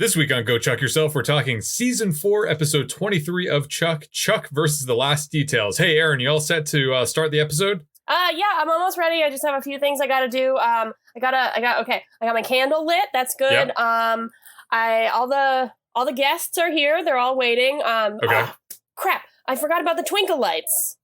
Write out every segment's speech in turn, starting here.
This week on Go Chuck Yourself, we're talking Season 4, Episode 23 of Chuck, Chuck versus the Last Details. Hey, Erin, you all set to start the episode? Yeah, I'm almost ready. I just have a few things I gotta do. I got my candle lit. That's good. Yep. All the guests are here. They're all waiting. Okay. Crap. I forgot about the twinkle lights.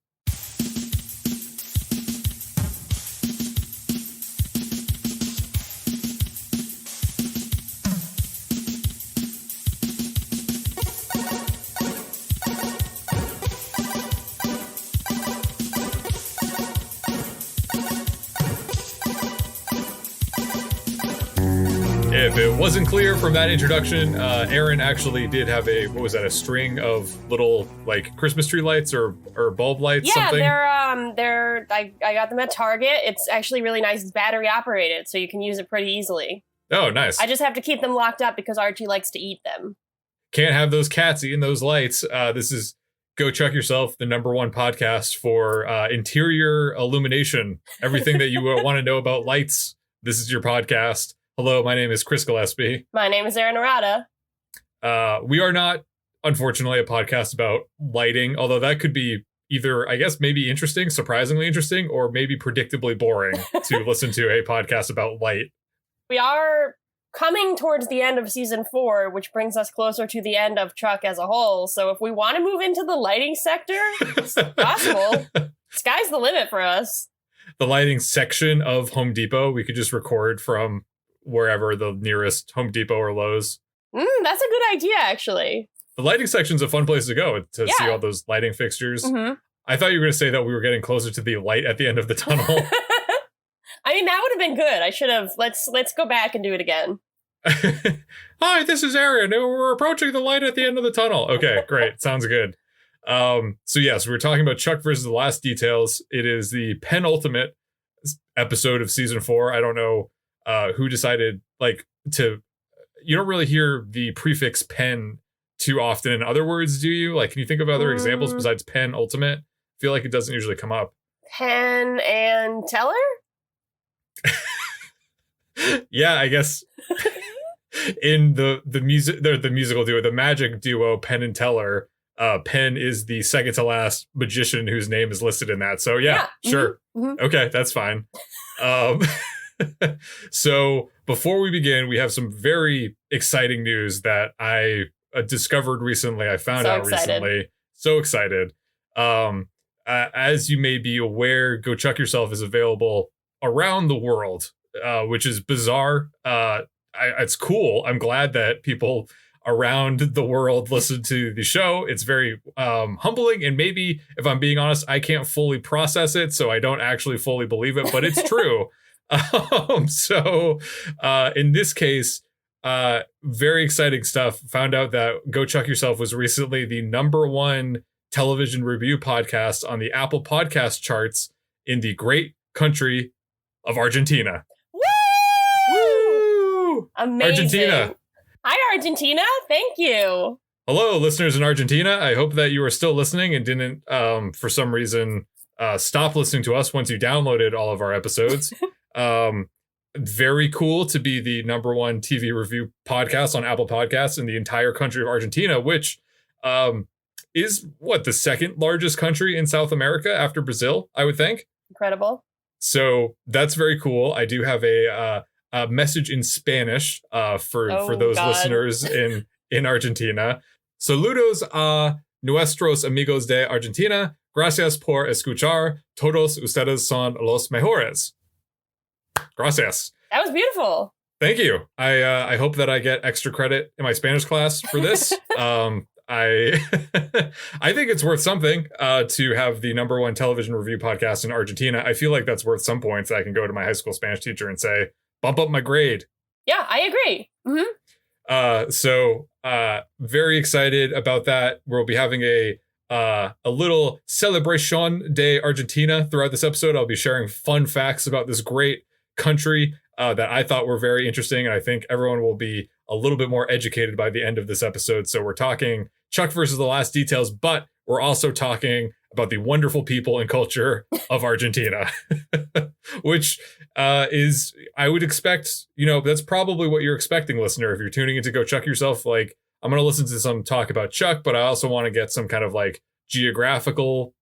If it wasn't clear from that introduction, Erin actually did have a string of little, like, Christmas tree lights or bulb lights, something? Yeah, I got them at Target. It's actually really nice. It's battery operated, so you can use it pretty easily. Oh, nice. I just have to keep them locked up because Archie likes to eat them. Can't have those cats eating those lights. This is Go Chuck Yourself, the #1 podcast for interior illumination. Everything that you want to know about lights, this is your podcast. Hello, my name is Chris Gillespie. My name is Erin Arada. We are not, unfortunately, a podcast about lighting, although that could be either, I guess, maybe interesting, surprisingly interesting, or maybe predictably boring to listen to a podcast about light. We are coming towards the end of Season 4, which brings us closer to the end of Chuck as a whole. So if we want to move into the lighting sector, it's possible. Sky's the limit for us. The lighting section of Home Depot, we could just record from wherever the nearest Home Depot or Lowe's. That's a good idea, actually. The lighting section's a fun place to go to see all those lighting fixtures. Mm-hmm. I thought you were going to say that we were getting closer to the light at the end of the tunnel. I mean, that would have been good. I should have. Let's go back and do it again. Hi, this is Erin. We're approaching the light at the end of the tunnel. Okay, great. Sounds good. So yes, we're talking about Chuck versus the Last Details. It is the penultimate episode of Season 4. I don't know who decided, you don't really hear the prefix Penn too often in other words, do you? Like, can you think of other examples besides Penn Ultimate? I feel like it doesn't usually come up. Penn and Teller? Yeah, I guess in the musical duo, the magic duo, Penn and Teller, Penn is the second to last magician whose name is listed in that. So yeah. Sure. Mm-hmm. Okay, that's fine. So before we begin, we have some very exciting news that I discovered recently. I found out recently. So excited. As you may be aware, Go Chuck Yourself is available around the world, which is bizarre. It's cool. I'm glad that people around the world listen to the show. It's very humbling, and maybe, if I'm being honest, I can't fully process it, so I don't actually fully believe it, but it's true. So in this case, very exciting stuff. Found out that Go Chuck Yourself was recently the #1 television review podcast on the Apple Podcast charts in the great country of Argentina. Woo! Amazing. Argentina. Hi, Argentina. Thank you. Hello, listeners in Argentina. I hope that you are still listening and didn't, for some reason, stop listening to us once you downloaded all of our episodes. Very cool to be the #1 TV review podcast on Apple Podcasts in the entire country of Argentina, which is the second largest country in South America after Brazil, I would think. Incredible. So that's very cool. I do have a message in Spanish for those listeners in Argentina. Saludos a nuestros amigos de Argentina. Gracias por escuchar. Todos ustedes son los mejores. Gracias. That was beautiful. Thank you. I hope that I get extra credit in my Spanish class for this. I think it's worth something to have the #1 television review podcast in Argentina. I feel like that's worth some points. I can go to my high school Spanish teacher and say, bump up my grade. Yeah, I agree. Mm-hmm. So very excited about that. We'll be having a little celebration de Argentina throughout this episode. I'll be sharing fun facts about this great country that I thought were very interesting, and I think everyone will be a little bit more educated by the end of this episode. So we're talking Chuck versus the Last Details, but we're also talking about the wonderful people and culture of Argentina, which is, I would expect, that's probably what you're expecting, listener. If you're tuning into Go Chuck Yourself, like, I'm going to listen to some talk about Chuck, but I also want to get some kind of like geographical,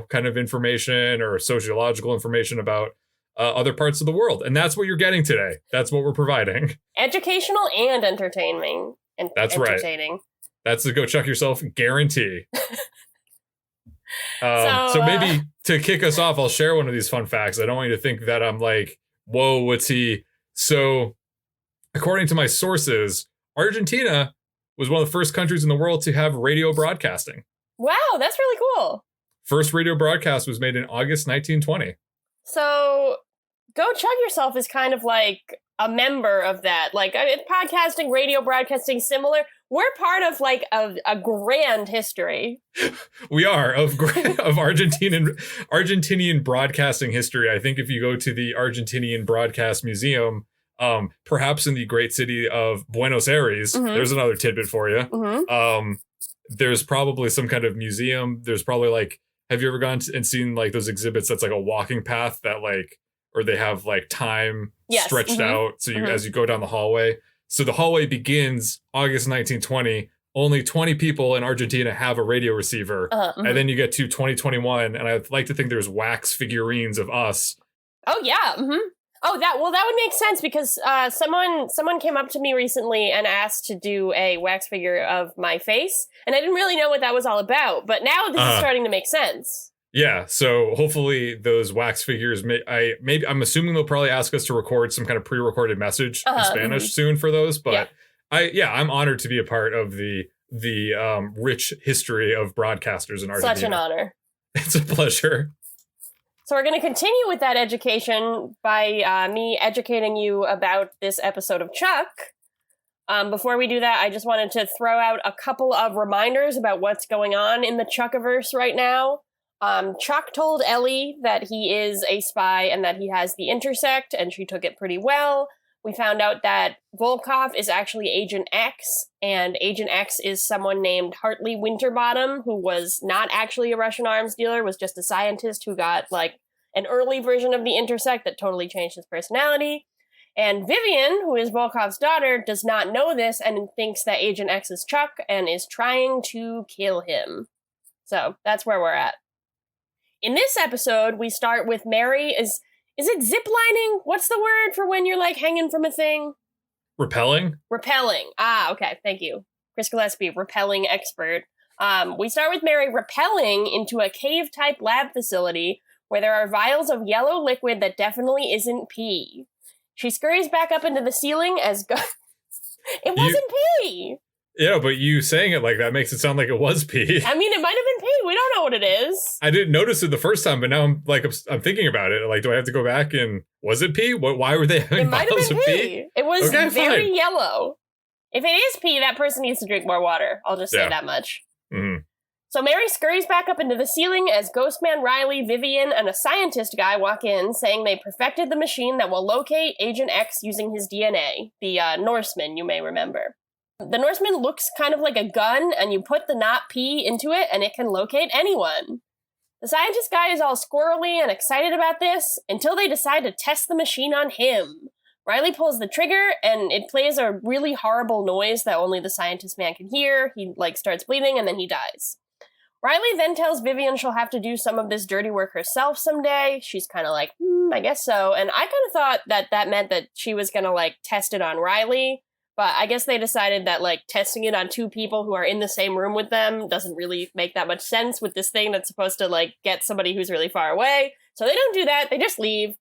kind of information or sociological information about other parts of the world. And that's what you're getting today. That's what we're providing. Educational and entertaining. That's entertaining. Right. That's the Go Chuck Yourself guarantee. So maybe to kick us off, I'll share one of these fun facts. I don't want you to think that I'm like, whoa, what's he? So according to my sources, Argentina was one of the first countries in the world to have radio broadcasting. Wow, that's really cool. First radio broadcast was made in August 1920. So Go Chug Yourself is kind of like a member of that. Like, podcasting, radio broadcasting, similar. We're part of like a grand history. We are of Argentinian broadcasting history. I think if you go to the Argentinian Broadcast Museum, perhaps in the great city of Buenos Aires, there's another tidbit for you. There's probably some kind of museum. There's probably like, have you ever gone and seen like those exhibits that's like a walking path that like, or they have like time stretched out. So you as you go down the hallway. So the hallway begins August 1920. Only 20 people in Argentina have a radio receiver. And then you get to 2021. And I'd like to think there's wax figurines of us. Oh, yeah. Oh, that would make sense because someone came up to me recently and asked to do a wax figure of my face. And I didn't really know what that was all about. But now this is starting to make sense. Yeah, so hopefully those wax figures, I'm assuming they'll probably ask us to record some kind of pre-recorded message in Spanish soon for those. But I'm honored to be a part of the rich history of broadcasters in Argentina. Such an honor. It's a pleasure. So we're going to continue with that education by me educating you about this episode of Chuck. Before we do that, I just wanted to throw out a couple of reminders about what's going on in the Chuckiverse right now. Chuck told Ellie that he is a spy and that he has the intersect, and she took it pretty well. We found out that Volkov is actually Agent X, and Agent X is someone named Hartley Winterbottom, who was not actually a Russian arms dealer, was just a scientist who got, like, an early version of the intersect that totally changed his personality. And Vivian, who is Volkov's daughter, does not know this and thinks that Agent X is Chuck and is trying to kill him. So, that's where we're at. In this episode, we start with Mary. Is it ziplining? What's the word for when you're, like, hanging from a thing? Rappelling? Rappelling. Ah, okay. Thank you. Chris Gillespie, rappelling expert. We start with Mary rappelling into a cave-type lab facility where there are vials of yellow liquid that definitely isn't pee. She scurries back up into the ceiling as... It wasn't pee! Yeah, but you saying it like that makes it sound like it was pee. I mean, it might have been pee. We don't know what it is. I didn't notice it the first time, but now I'm thinking about it. Like, do I have to go back and was it pee? Why were they having vials of pee? It was very yellow. If it is pee, that person needs to drink more water. I'll just say that much. So Mary scurries back up into the ceiling as Ghostman Riley, Vivian, and a scientist guy walk in, saying they perfected the machine that will locate Agent X using his DNA. The Norseman, you may remember. The Norseman looks kind of like a gun, and you put the not P into it, and it can locate anyone. The scientist guy is all squirrely and excited about this, until they decide to test the machine on him. Riley pulls the trigger, and it plays a really horrible noise that only the scientist man can hear. He, starts bleeding, and then he dies. Riley then tells Vivian she'll have to do some of this dirty work herself someday. She's kind of like, I guess so. And I kind of thought that meant that she was going to, test it on Riley. But I guess they decided that, testing it on two people who are in the same room with them doesn't really make that much sense with this thing that's supposed to, get somebody who's really far away. So they don't do that. They just leave.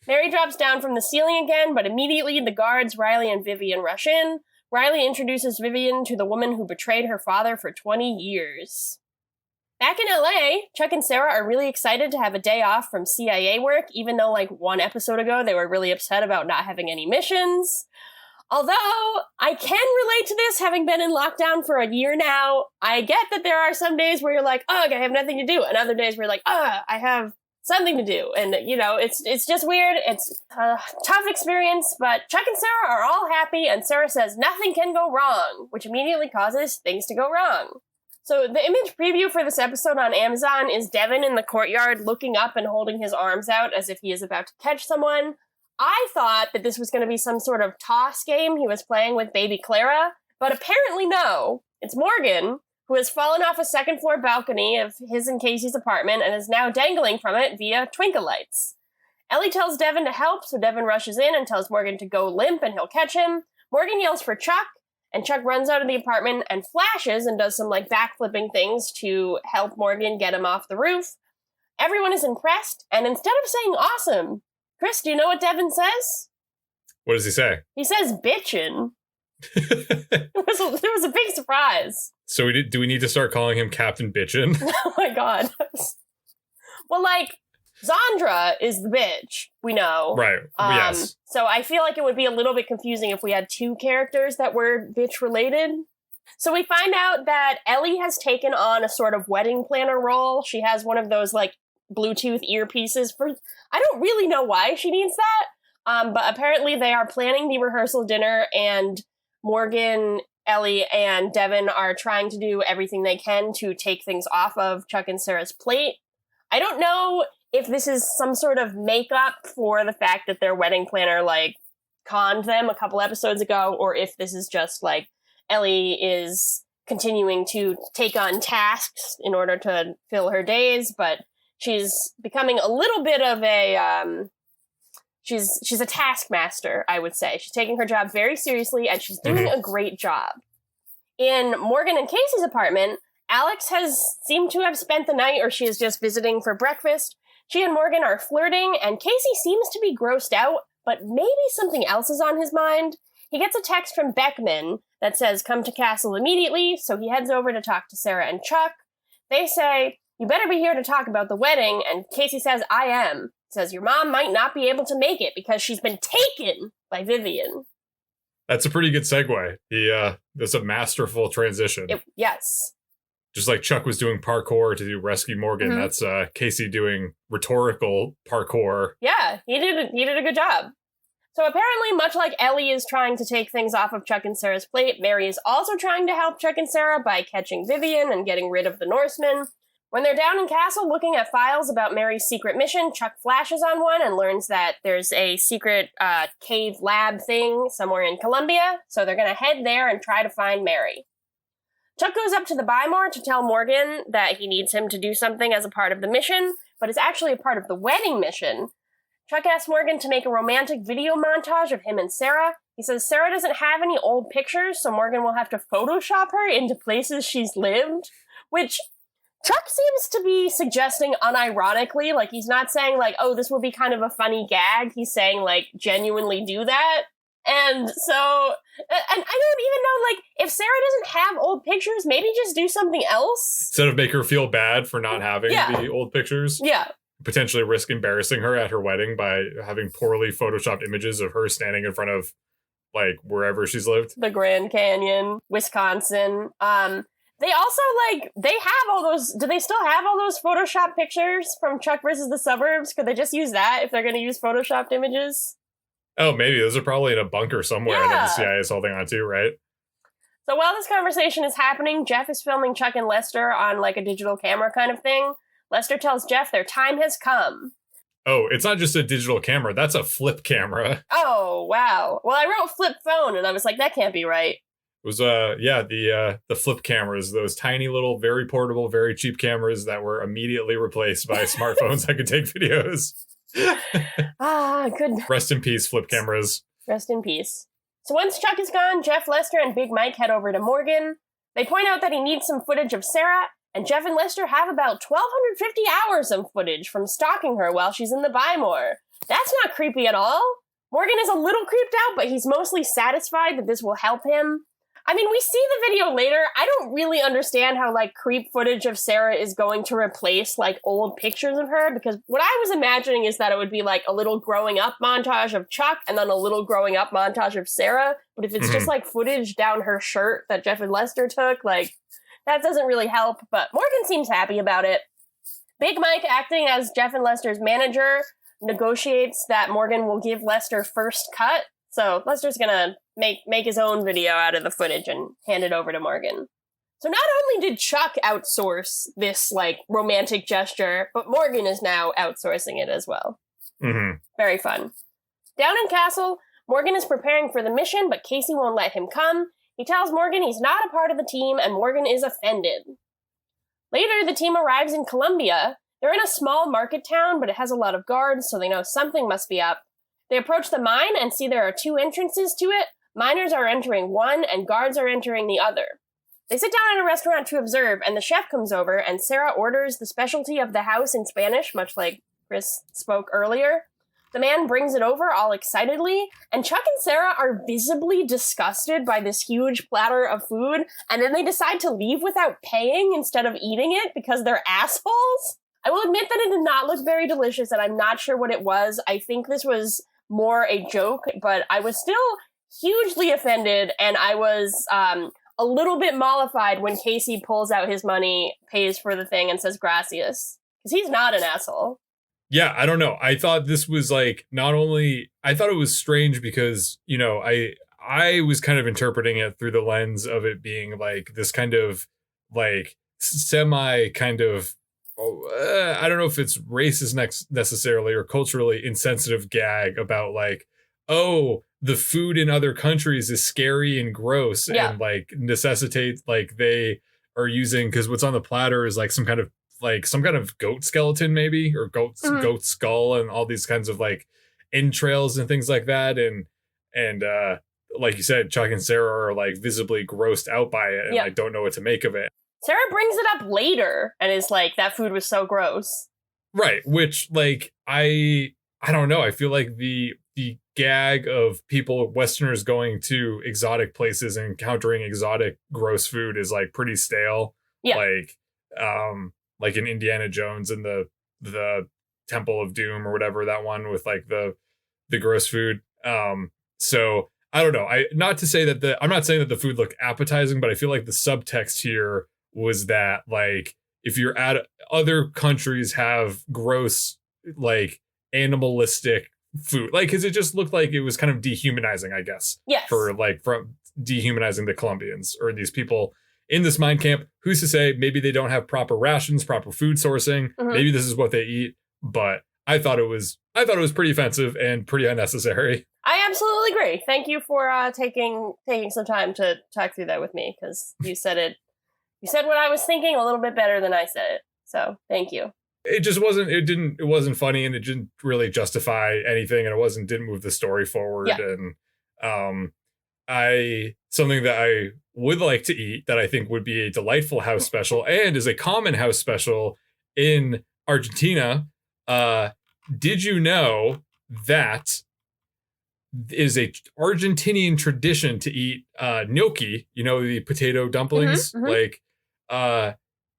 Mary drops down from the ceiling again, but immediately the guards, Riley and Vivian, rush in. Riley introduces Vivian to the woman who betrayed her father for 20 years. Back in LA, Chuck and Sarah are really excited to have a day off from CIA work, even though, one episode ago they were really upset about not having any missions. Although, I can relate to this, having been in lockdown for a year now. I get that there are some days where you're like, I have nothing to do, and other days where you're like, I have something to do. And, it's just weird. It's a tough experience, but Chuck and Sarah are all happy, and Sarah says nothing can go wrong, which immediately causes things to go wrong. So the image preview for this episode on Amazon is Devon in the courtyard looking up and holding his arms out as if he is about to catch someone. I thought that this was going to be some sort of toss game he was playing with baby Clara, but apparently no. It's Morgan, who has fallen off a second-floor balcony of his and Casey's apartment and is now dangling from it via twinkle lights. Ellie tells Devon to help, so Devon rushes in and tells Morgan to go limp and he'll catch him. Morgan yells for Chuck, and Chuck runs out of the apartment and flashes and does some, backflipping things to help Morgan get him off the roof. Everyone is impressed, and instead of saying awesome, Chris, do you know what Devon says? What does he say? He says bitchin'. It was a big surprise. So do we need to start calling him Captain Bitchin'? Oh my god. Well, Zandra is the bitch, we know. Right, yes. So I feel like it would be a little bit confusing if we had two characters that were bitch-related. So we find out that Ellie has taken on a sort of wedding planner role. She has one of those, Bluetooth earpieces. I don't really know why she needs that, but apparently they are planning the rehearsal dinner, and Morgan, Ellie, and Devon are trying to do everything they can to take things off of Chuck and Sarah's plate. I don't know if this is some sort of makeup for the fact that their wedding planner, conned them a couple episodes ago, or if this is just, Ellie is continuing to take on tasks in order to fill her days, but she's becoming a little bit of a, she's a taskmaster, I would say. She's taking her job very seriously, and she's doing a great job. In Morgan and Casey's apartment, Alex has seemed to have spent the night, or she is just visiting for breakfast. She and Morgan are flirting, and Casey seems to be grossed out, but maybe something else is on his mind. He gets a text from Beckman that says, "Come to Castle immediately," so he heads over to talk to Sarah and Chuck. They say, "You better be here to talk about the wedding," and Casey says, "I am." Says, "Your mom might not be able to make it because she's been taken by Vivian." That's a pretty good segue. That's a masterful transition. Yes. Just like Chuck was doing parkour to do rescue Morgan, that's Casey doing rhetorical parkour. Yeah, he did a good job. So apparently, much like Ellie is trying to take things off of Chuck and Sarah's plate, Mary is also trying to help Chuck and Sarah by catching Vivian and getting rid of the Norseman. When they're down in Castle looking at files about Mary's secret mission, Chuck flashes on one and learns that there's a secret cave lab thing somewhere in Colombia, so they're going to head there and try to find Mary. Chuck goes up to the Bymore to tell Morgan that he needs him to do something as a part of the mission, but it's actually a part of the wedding mission. Chuck asks Morgan to make a romantic video montage of him and Sarah. He says Sarah doesn't have any old pictures, so Morgan will have to Photoshop her into places she's lived, which Chuck seems to be suggesting unironically. He's not saying, oh, this will be kind of a funny gag. He's saying, genuinely do that. And so, and I don't even know, if Sarah doesn't have old pictures, maybe just do something else. Instead of make her feel bad for not having the old pictures. Yeah. Potentially risk embarrassing her at her wedding by having poorly photoshopped images of her standing in front of, wherever she's lived. The Grand Canyon, Wisconsin. They also, they have all those, do they still have all those Photoshop pictures from Chuck versus the Suburbs? Could they just use that if they're going to use Photoshopped images? Oh, maybe. Those are probably in a bunker somewhere that the CIA is holding on to, right? So while this conversation is happening, Jeff is filming Chuck and Lester on, a digital camera kind of thing. Lester tells Jeff their time has come. Oh, it's not just a digital camera. That's a flip camera. Oh, wow. Well, I wrote flip phone, and I was like, that can't be right. It was, the flip cameras, those tiny little, very portable, very cheap cameras that were immediately replaced by smartphones that could take videos. Good. Rest in peace, flip cameras. Rest in peace. So once Chuck is gone, Jeff, Lester, and Big Mike head over to Morgan. They point out that he needs some footage of Sarah, and Jeff and Lester have about 1,250 hours of footage from stalking her while she's in the Bymore. That's not creepy at all. Morgan is a little creeped out, but he's mostly satisfied that this will help him. I mean, we see the video later. I don't really understand how, creep footage of Sarah is going to replace, old pictures of her, because what I was imagining is that it would be, a little growing up montage of Chuck and then a little growing up montage of Sarah. But if it's just, footage down her shirt that Jeff and Lester took, that doesn't really help. But Morgan seems happy about it. Big Mike, acting as Jeff and Lester's manager, negotiates that Morgan will give Lester first cut. So Lester's gonna make his own video out of the footage and hand it over to Morgan. So not only did Chuck outsource this, romantic gesture, but Morgan is now outsourcing it as well. Mm-hmm. Very fun. Down in Castle, Morgan is preparing for the mission, but Casey won't let him come. He tells Morgan he's not a part of the team, and Morgan is offended. Later, the team arrives in Columbia. They're in a small market town, but it has a lot of guards, so they know something must be up. They approach the mine and see there are 2 entrances to it. Miners are entering one, and guards are entering the other. They sit down at a restaurant to observe, and the chef comes over, and Sarah orders the specialty of the house in Spanish, much like Chris spoke earlier. The man brings it over all excitedly, and Chuck and Sarah are visibly disgusted by this huge platter of food, and then they decide to leave without paying instead of eating it because they're assholes. I will admit that it did not look very delicious, and I'm not sure what it was. I think this was more a joke, but I was still hugely offended, and I was a little bit mollified when Casey pulls out his money, pays for the thing, and says gracias. Because he's not an asshole. Yeah, I don't know. I thought this was like, not only, I thought it was strange because, you know, I was kind of interpreting it through the lens of it being like this kind of like semi kind of, I don't know if it's racist necessarily or culturally insensitive gag about like, oh, the food in other countries is scary and gross and like necessitates like they are using, because what's on the platter is like some kind of goat skeleton maybe, or goat skull and all these kinds of like entrails and things like that. And like you said, Chuck and Sarah are like visibly grossed out by it and like don't know what to make of it. Sarah brings it up later and is like, that food was so gross. Right. Which like, I don't know. I feel like the gag of people, Westerners going to exotic places and encountering exotic gross food is like pretty stale. Yeah. Like in Indiana Jones and the Temple of Doom or whatever, that one with like the gross food. So I don't know. I'm not saying that the food looked appetizing, but I feel like the subtext here was that like if you're at other countries have gross like animalistic food, like because it just looked like it was kind of dehumanizing, I guess. Yes. From dehumanizing the Colombians or these people in this mine camp. Who's to say maybe they don't have proper rations, proper food sourcing. Maybe this is what they eat, but I thought it was pretty offensive and pretty unnecessary. I absolutely agree. Thank you for taking some time to talk through that with me, because you said what I was thinking a little bit better than I said it. So thank you. It wasn't funny, and it didn't really justify anything, and it didn't move the story forward. Yeah. And something that I would like to eat that I think would be a delightful house special and is a common house special in Argentina. Did you know that is a Argentinian tradition to eat gnocchi, you know, the potato dumplings? Like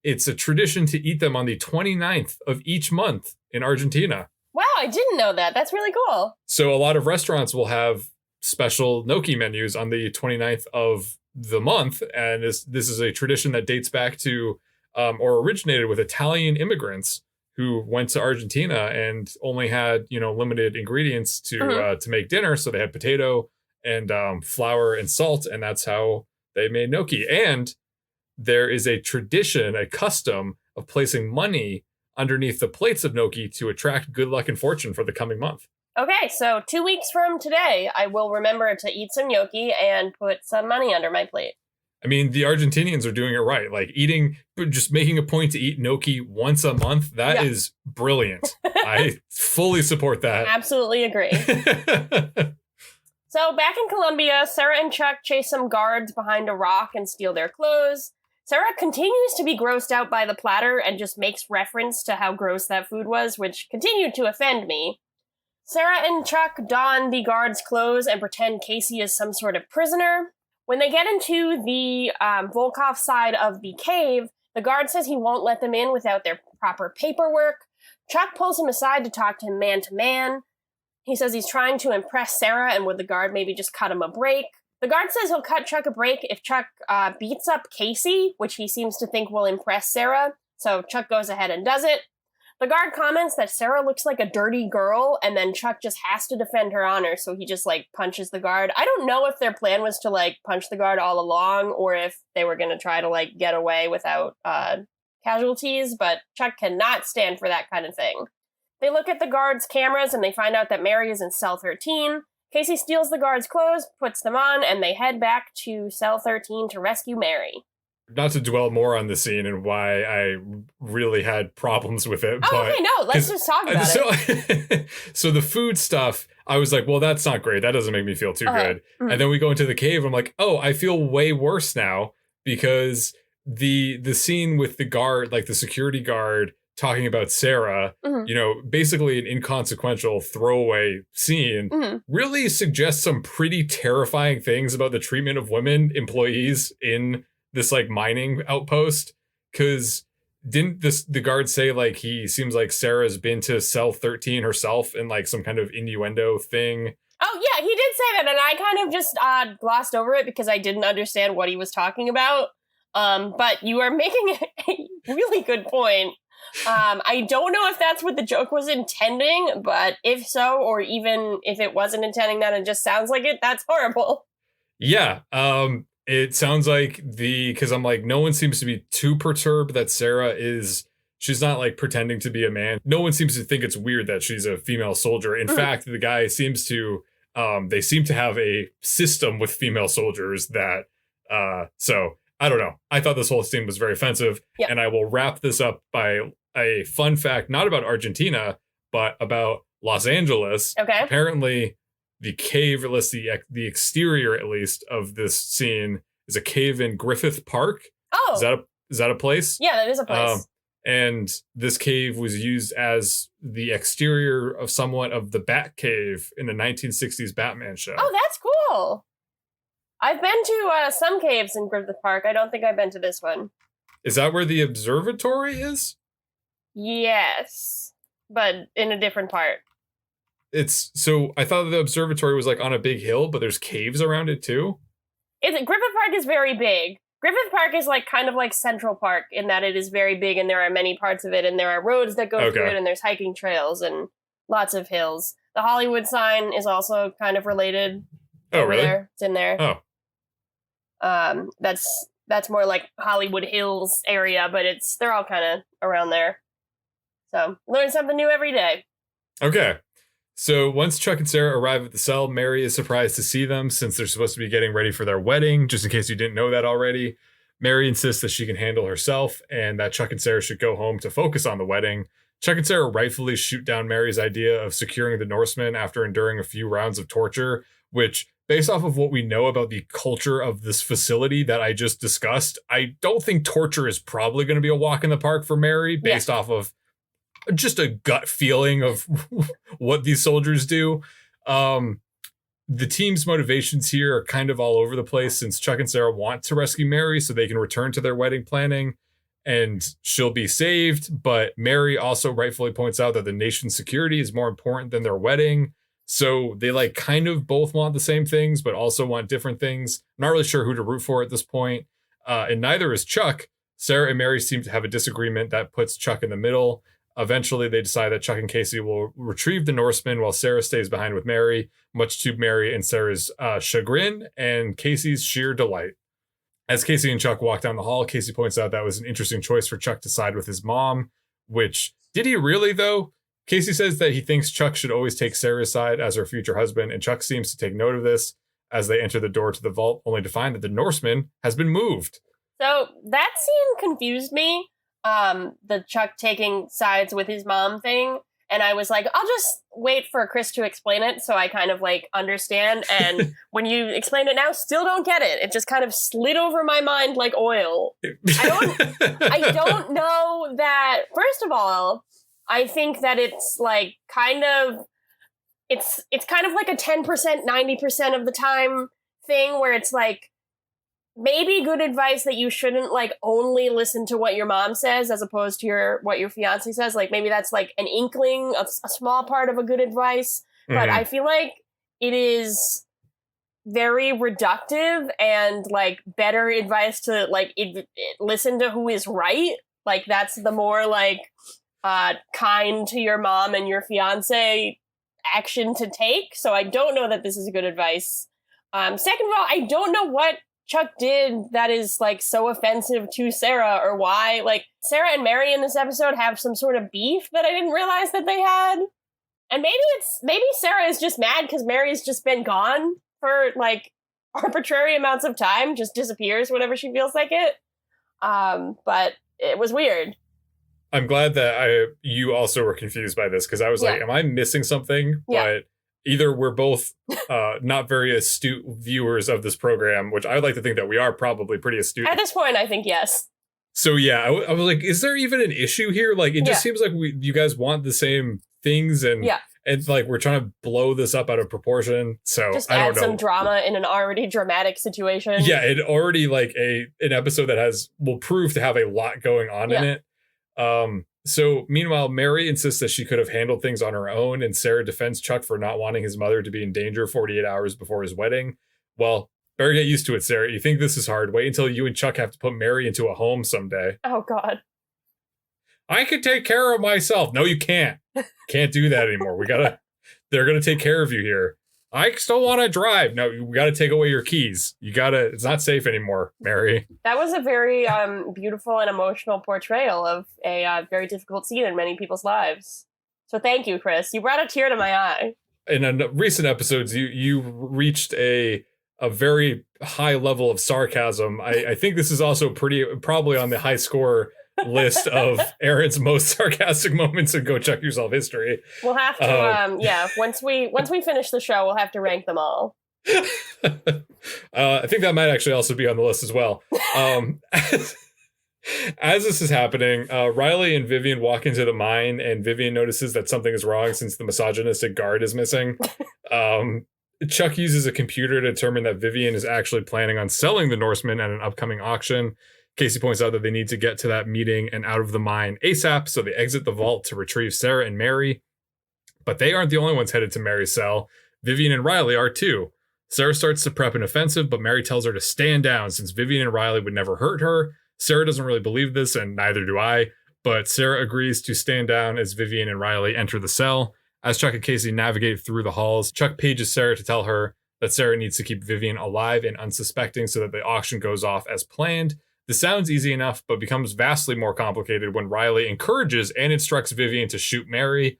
it's a tradition to eat them on the 29th of each month in Argentina. Wow, I didn't know that. That's really cool. So a lot of restaurants will have special gnocchi menus on the 29th of the month. And this is a tradition that dates back to or originated with Italian immigrants who went to Argentina and only had, you know, limited ingredients to make dinner. So they had potato and flour and salt, and that's how they made gnocchi. And there is a tradition, a custom of placing money underneath the plates of gnocchi to attract good luck and fortune for the coming month. Okay, so 2 weeks from today, I will remember to eat some gnocchi and put some money under my plate. I mean, the Argentinians are doing it right. Like just making a point to eat gnocchi once a month. That is brilliant. I fully support that. Absolutely agree. So back in Colombia, Sarah and Chuck chase some guards behind a rock and steal their clothes. Sarah continues to be grossed out by the platter and just makes reference to how gross that food was, which continued to offend me. Sarah and Chuck don the guards' clothes and pretend Casey is some sort of prisoner. When they get into the Volkov side of the cave, the guard says he won't let them in without their proper paperwork. Chuck pulls him aside to talk to him man to man. He says he's trying to impress Sarah and would the guard maybe just cut him a break. The guard says he'll cut Chuck a break if Chuck beats up Casey, which he seems to think will impress Sarah. So Chuck goes ahead and does it. The guard comments that Sarah looks like a dirty girl, and then Chuck just has to defend her honor, so he just, like, punches the guard. I don't know if their plan was to, like, punch the guard all along, or if they were going to try to, like, get away without casualties, but Chuck cannot stand for that kind of thing. They look at the guards' cameras and they find out that Mary is in cell 13. Casey steals the guards' clothes, puts them on, and they head back to cell 13 to rescue Mary. Not to dwell more on the scene and why I really had problems with it. Oh, okay, no, let's just talk about it. So the food stuff, I was like, well, that's not great. That doesn't make me feel too good. Mm-hmm. And then we go into the cave. I'm like, oh, I feel way worse now because the scene with the guard, like the security guard talking about Sarah, mm-hmm. Basically an inconsequential throwaway scene, mm-hmm. really suggests some pretty terrifying things about the treatment of women employees in this like mining outpost. Because didn't the guard say like he seems like Sarah's been to cell 13 herself in like some kind of innuendo thing? Oh yeah, he did say that, and I kind of just glossed over it because I didn't understand what he was talking about. But you are making a really good point. I don't know if that's what the joke was intending, but if so, or even if it wasn't intending that, it just sounds like it. That's horrible. Yeah. It sounds like because I'm like, no one seems to be too perturbed that she's not like pretending to be a man. No one seems to think it's weird that she's a female soldier. In fact, the guy seems to, they seem to have a system with female soldiers that, so I don't know. I thought this whole scene was very offensive. Yep. And I will wrap this up by a fun fact, not about Argentina, but about Los Angeles. Okay. Apparently, the cave, or at least the exterior, at least, of this scene is a cave in Griffith Park. Oh. Is that a place? Yeah, that is a place. And this cave was used as the exterior of somewhat of the Bat Cave in the 1960s Batman show. Oh, that's cool. I've been to some caves in Griffith Park. I don't think I've been to this one. Is that where the observatory is? Yes, but in a different part. So I thought the observatory was like on a big hill, but there's caves around it too? Griffith Park is very big. Griffith Park is like kind of like Central Park in that it is very big and there are many parts of it and there are roads that go through it and there's hiking trails and lots of hills. The Hollywood sign is also kind of related. Oh, really? There. It's in there. Oh. That's more like Hollywood Hills area, but they're all kind of around there. So, learn something new every day. Okay. So, once Chuck and Sarah arrive at the cell, Mary is surprised to see them since they're supposed to be getting ready for their wedding, just in case you didn't know that already. Mary insists that she can handle herself and that Chuck and Sarah should go home to focus on the wedding. Chuck and Sarah rightfully shoot down Mary's idea of securing the Norseman after enduring a few rounds of torture, which, based off of what we know about the culture of this facility that I just discussed, I don't think torture is probably going to be a walk in the park for Mary, based off of just a gut feeling of what these soldiers do. The team's motivations here are kind of all over the place since Chuck and Sarah want to rescue Mary so they can return to their wedding planning and she'll be saved. But Mary also rightfully points out that the nation's security is more important than their wedding. So they like kind of both want the same things, but also want different things. Not really sure who to root for at this point. And neither is Chuck. Sarah and Mary seem to have a disagreement that puts Chuck in the middle. Eventually, they decide that Chuck and Casey will retrieve the Norseman while Sarah stays behind with Mary, much to Mary and Sarah's chagrin and Casey's sheer delight. As Casey and Chuck walk down the hall, Casey points out that was an interesting choice for Chuck to side with his mom, which, did he really, though? Casey says that he thinks Chuck should always take Sarah's side as her future husband, and Chuck seems to take note of this as they enter the door to the vault, only to find that the Norseman has been moved. So that scene confused me. The Chuck taking sides with his mom thing. And I was like, I'll just wait for Chris to explain it so I kind of like understand. And when you explain it now, still don't get it. It just kind of slid over my mind like oil. I don't know that, first of all, I think that it's like kind of, it's kind of like a 10%, 90% of the time thing where it's like, maybe good advice that you shouldn't like only listen to what your mom says as opposed to what your fiance says. Like maybe that's like an inkling of a small part of a good advice. But I feel like it is very reductive and like better advice to like listen to who is right. Like that's the more like kind to your mom and your fiance action to take. So I don't know that this is good advice. Second of all, I don't know what Chuck did that is like so offensive to Sarah, or why like Sarah and Mary in this episode have some sort of beef that I didn't realize that they had. And maybe Sarah is just mad because Mary's just been gone for like arbitrary amounts of time, just disappears whenever she feels like it. But it was weird. I'm glad that you also were confused by this, because I was like, am I missing something? But either we're both not very astute viewers of this program, which I would like to think that we are probably pretty astute. At this point, I think yes. So yeah, I was like, is there even an issue here? Like, it just seems like you guys want the same things, and like we're trying to blow this up out of proportion. So just I don't add know. some drama in an already dramatic situation. Yeah, it already like an episode that will prove to have a lot going on in it. So meanwhile, Mary insists that she could have handled things on her own, and Sarah defends Chuck for not wanting his mother to be in danger 48 hours before his wedding. Well, better get used to it, Sarah. You think this is hard? Wait until you and Chuck have to put Mary into a home someday. Oh, God. I can take care of myself. No, you can't. Can't do that anymore. They're going to take care of you here. I still want to drive. No, we got to take away your keys. It's not safe anymore, Mary. That was a very beautiful and emotional portrayal of a very difficult scene in many people's lives. So thank you, Chris. You brought a tear to my eye. In recent episodes, you reached a very high level of sarcasm. I think this is also probably on the high score list of Erin's most sarcastic moments in Go Chuck Yourself history. We'll have to, once we finish the show, we'll have to rank them all. I think that might actually also be on the list as well. As this is happening, Riley and Vivian walk into the mine, and Vivian notices that something is wrong since the misogynistic guard is missing. Chuck uses a computer to determine that Vivian is actually planning on selling the Norseman at an upcoming auction. Casey points out that they need to get to that meeting and out of the mine ASAP, so they exit the vault to retrieve Sarah and Mary. But they aren't the only ones headed to Mary's cell. Vivian and Riley are too. Sarah starts to prep an offensive, but Mary tells her to stand down since Vivian and Riley would never hurt her. Sarah doesn't really believe this, and neither do I, but Sarah agrees to stand down as Vivian and Riley enter the cell. As Chuck and Casey navigate through the halls, Chuck pages Sarah to tell her that Sarah needs to keep Vivian alive and unsuspecting so that the auction goes off as planned. This sounds easy enough, but becomes vastly more complicated when Riley encourages and instructs Vivian to shoot Mary.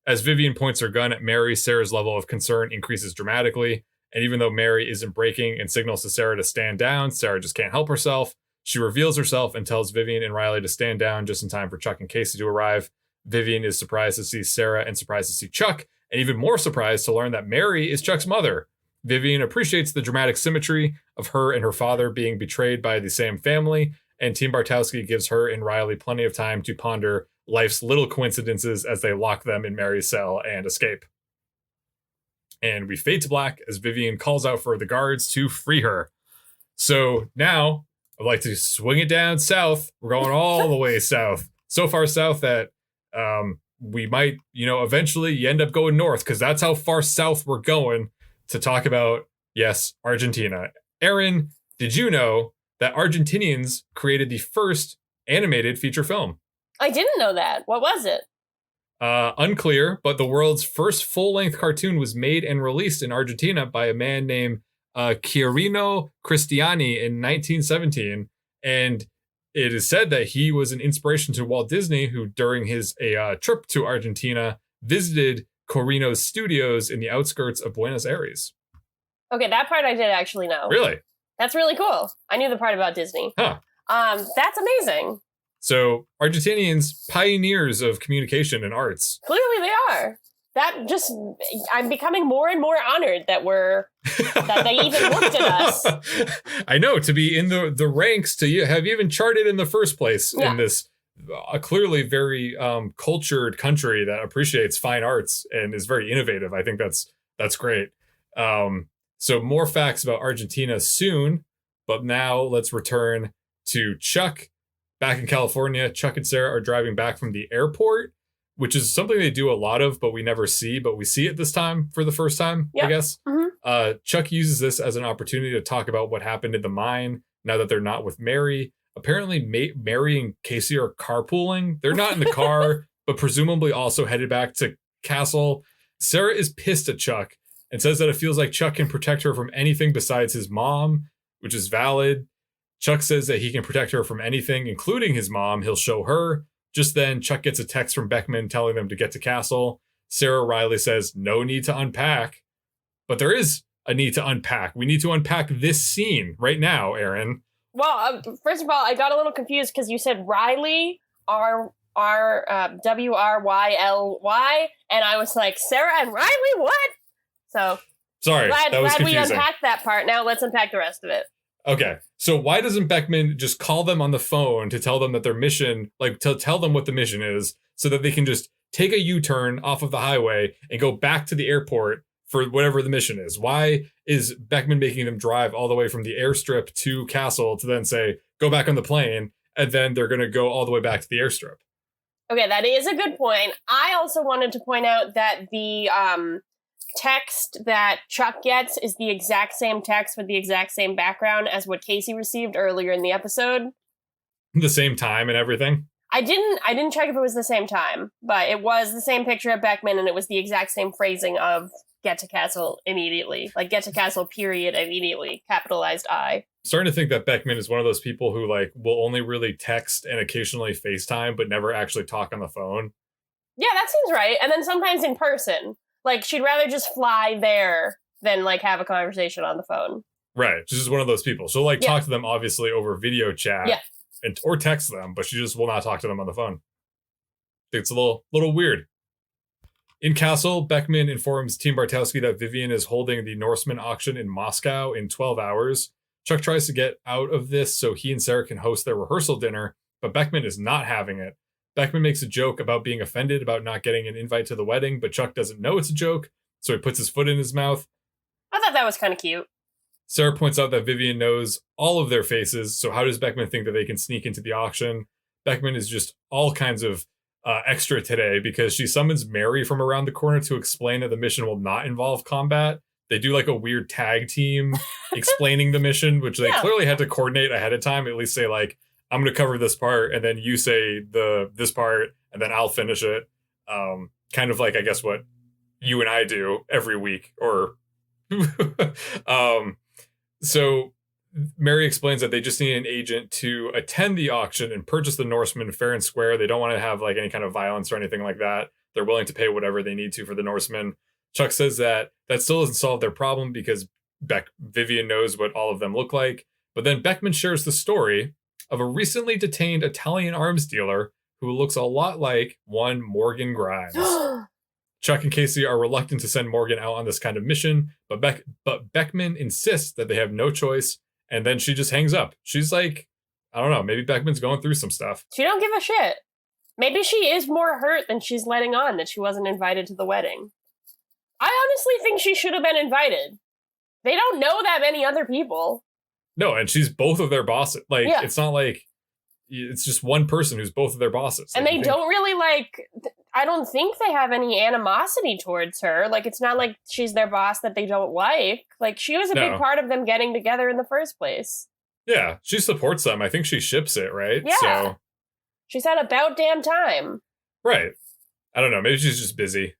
As Vivian points her gun at Mary, Sarah's level of concern increases dramatically, and even though Mary isn't breaking and signals to Sarah to stand down, Sarah just can't help herself. She reveals herself and tells Vivian and Riley to stand down just in time for Chuck and Casey to arrive. Vivian is surprised to see Sarah and surprised to see Chuck, and even more surprised to learn that Mary is Chuck's mother. Vivian appreciates the dramatic symmetry of her and her father being betrayed by the same family, and Team Bartowski gives her and Riley plenty of time to ponder life's little coincidences as they lock them in Mary's cell and escape. And we fade to black as Vivian calls out for the guards to free her. So now I'd like to swing it down south. We're going all the way south. So far south that we might, eventually you end up going north, because that's how far south we're going to talk about, yes, Argentina. Erin, did you know that Argentinians created the first animated feature film? I didn't know that. What was it? Unclear, but the world's first full-length cartoon was made and released in Argentina by a man named Quirino Cristiani in 1917, and it is said that he was an inspiration to Walt Disney, who during his trip to Argentina visited Quirino's studios in the outskirts of Buenos Aires. Okay, that part I did actually know. Really? That's really cool. I knew the part about Disney. Huh. That's amazing. So, Argentinians, pioneers of communication and arts. Clearly they are. I'm becoming more and more honored that they even looked at us. I know, to be in the ranks, to have even charted in the first place in this clearly very cultured country that appreciates fine arts and is very innovative. I think that's great. So more facts about Argentina soon, but now let's return to Chuck. Back in California, Chuck and Sarah are driving back from the airport, which is something they do a lot of, but we never see. But we see it this time for the first time, I guess. Mm-hmm. Chuck uses this as an opportunity to talk about what happened in the mine now that they're not with Mary. Apparently, Mary and Casey are carpooling. They're not in the car, but presumably also headed back to Castle. Sarah is pissed at Chuck and says that it feels like Chuck can protect her from anything besides his mom, which is valid. Chuck says that he can protect her from anything, including his mom. He'll show her. Just then, Chuck gets a text from Beckman telling them to get to Castle. Sarah Riley says, no need to unpack. But there is a need to unpack. We need to unpack this scene right now, Erin. Well, first of all, I got a little confused because you said Riley, W-R-Y-L-Y, and I was like, Sarah and Riley, what? So, sorry, that was confusing. We unpacked that part. Now let's unpack the rest of it. Okay, so why doesn't Beckman just call them on the phone to tell them that their mission, like to tell them what the mission is, so that they can just take a U-turn off of the highway and go back to the airport for whatever the mission is? Why is Beckman making them drive all the way from the airstrip to Castle to then say, go back on the plane, and then they're going to go all the way back to the airstrip? Okay, that is a good point. I also wanted to point out that the text that Chuck gets is the exact same text with the exact same background as what Casey received earlier in the episode. The same time and everything? I didn't check if it was the same time, but it was the same picture of Beckman, and it was the exact same phrasing of get to Castle immediately. Like, get to Castle, period, immediately. Capitalized I. I'm starting to think that Beckman is one of those people who, like, will only really text and occasionally FaceTime, but never actually talk on the phone. Yeah, that seems right. And then sometimes in person. Like, she'd rather just fly there than, like, have a conversation on the phone. Right. She's just one of those people. She'll, like, talk to them, obviously, over video chat. Yeah. Or text them, but she just will not talk to them on the phone. I think it's a little weird. In Castle, Beckman informs Team Bartowski that Vivian is holding the Norseman auction in Moscow in 12 hours. Chuck tries to get out of this so he and Sarah can host their rehearsal dinner, but Beckman is not having it. Beckman makes a joke about being offended about not getting an invite to the wedding, but Chuck doesn't know it's a joke, so he puts his foot in his mouth. I thought that was kind of cute. Sarah points out that Vivian knows all of their faces, so how does Beckman think that they can sneak into the auction? Beckman is just all kinds of extra today because she summons Mary from around the corner to explain that the mission will not involve combat. They do like a weird tag team explaining the mission, which they clearly had to coordinate ahead of time, at least say like, I'm going to cover this part, and then you say this part, and then I'll finish it. Kind of like, I guess, what you and I do every week, or... So Mary explains that they just need an agent to attend the auction and purchase the Norseman fair and square. They don't want to have like any kind of violence or anything like that. They're willing to pay whatever they need to for the Norseman. Chuck says that still doesn't solve their problem because Vivian knows what all of them look like. But then Beckman shares the story of a recently detained Italian arms dealer who looks a lot like one Morgan Grimes. Chuck and Casey are reluctant to send Morgan out on this kind of mission, but Beckman insists that they have no choice, and then she just hangs up. She's like, I don't know, maybe Beckman's going through some stuff. She don't give a shit. Maybe she is more hurt than she's letting on that she wasn't invited to the wedding. I honestly think she should have been invited. They don't know that many other people. No, and she's both of their bosses. Like, It's not like it's just one person who's both of their bosses. And they don't really, like... I don't think they have any animosity towards her. Like, it's not like she's their boss that they don't like. Like, she was a big part of them getting together in the first place. Yeah, she supports them. I think she ships it, right? Yeah. So. She's had about damn time. Right. I don't know. Maybe she's just busy.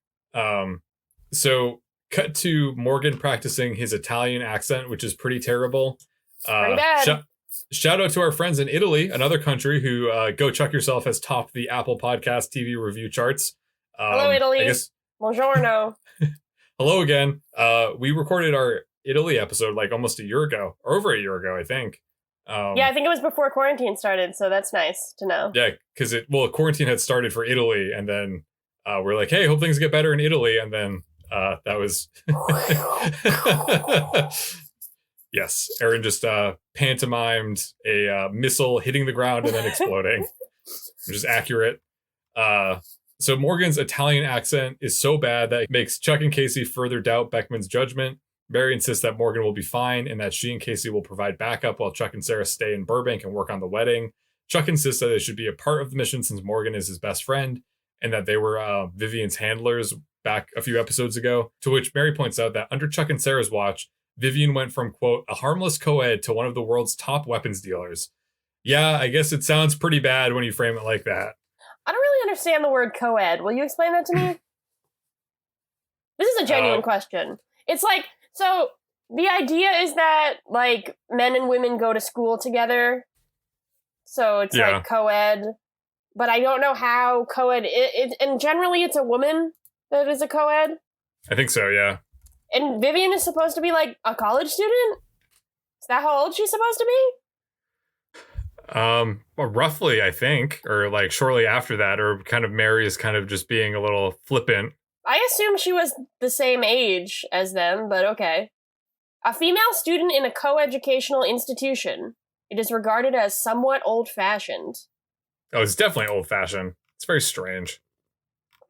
So, cut to Morgan practicing his Italian accent, which is pretty terrible. Pretty bad. Shout out to our friends in Italy, another country who Go Chuck Yourself has topped the Apple Podcast TV review charts. Hello, Italy. Buongiorno. Hello again. We recorded our Italy episode like almost a year ago, or over a year ago, I think. Yeah, I think it was before quarantine started, so that's nice to know. Yeah, because quarantine had started for Italy, and then we're like, hey, hope things get better in Italy, and then that was... Yes, Erin just pantomimed a missile hitting the ground and then exploding, which is accurate. So Morgan's Italian accent is so bad that it makes Chuck and Casey further doubt Beckman's judgment. Mary insists that Morgan will be fine and that she and Casey will provide backup while Chuck and Sarah stay in Burbank and work on the wedding. Chuck insists that they should be a part of the mission since Morgan is his best friend and that they were Vivian's handlers back a few episodes ago, to which Mary points out that under Chuck and Sarah's watch, Vivian went from, quote, a harmless co-ed to one of the world's top weapons dealers. Yeah, I guess it sounds pretty bad when you frame it like that. I don't really understand the word co-ed. Will you explain that to me? This is a genuine question. It's like, so The idea is that, like, men and women go to school together, so it's like co-ed, but I don't know how co-ed, and generally it's a woman that is a co-ed. I think so, yeah. And Vivian is supposed to be, like, a college student? Is that how old she's supposed to be? Well, roughly, I think, or like shortly after that, or kind of Mary is kind of just being a little flippant. I assume she was the same age as them, but okay. A female student in a co-educational institution. It is regarded as somewhat old-fashioned. Oh, it's definitely old-fashioned. It's very strange.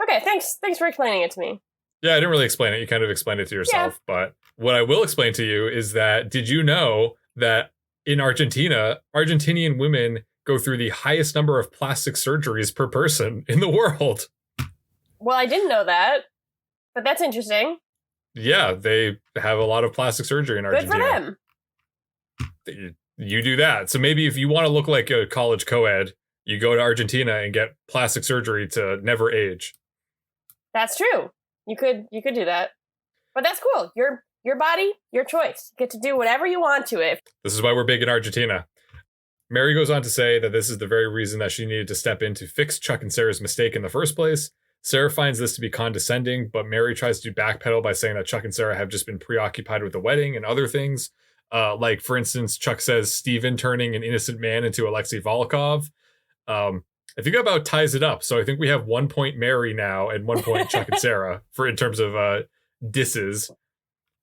Okay, thanks for explaining it to me. Yeah, I didn't really explain it. You kind of explained it to yourself. Yeah. But what I will explain to you is that, did you know that in Argentina, Argentinian women go through the highest number of plastic surgeries per person in the world? Well, I didn't know that, but that's interesting. Yeah, they have a lot of plastic surgery in Argentina. Good for them. You do that. So maybe if you want to look like a college co-ed, you go to Argentina and get plastic surgery to never age. That's true. You could do that. But that's cool. Your body, your choice. You get to do whatever you want to it. This is why we're big in Argentina. Mary goes on to say that this is the very reason that she needed to step in to fix Chuck and Sarah's mistake in the first place. Sarah finds this to be condescending, but Mary tries to backpedal by saying that Chuck and Sarah have just been preoccupied with the wedding and other things. Like, for instance, Chuck says Steven turning an innocent man into Alexei Volkov. I think about ties it up. So I think we have 1 point Mary now and 1 point Chuck and Sarah in terms of disses.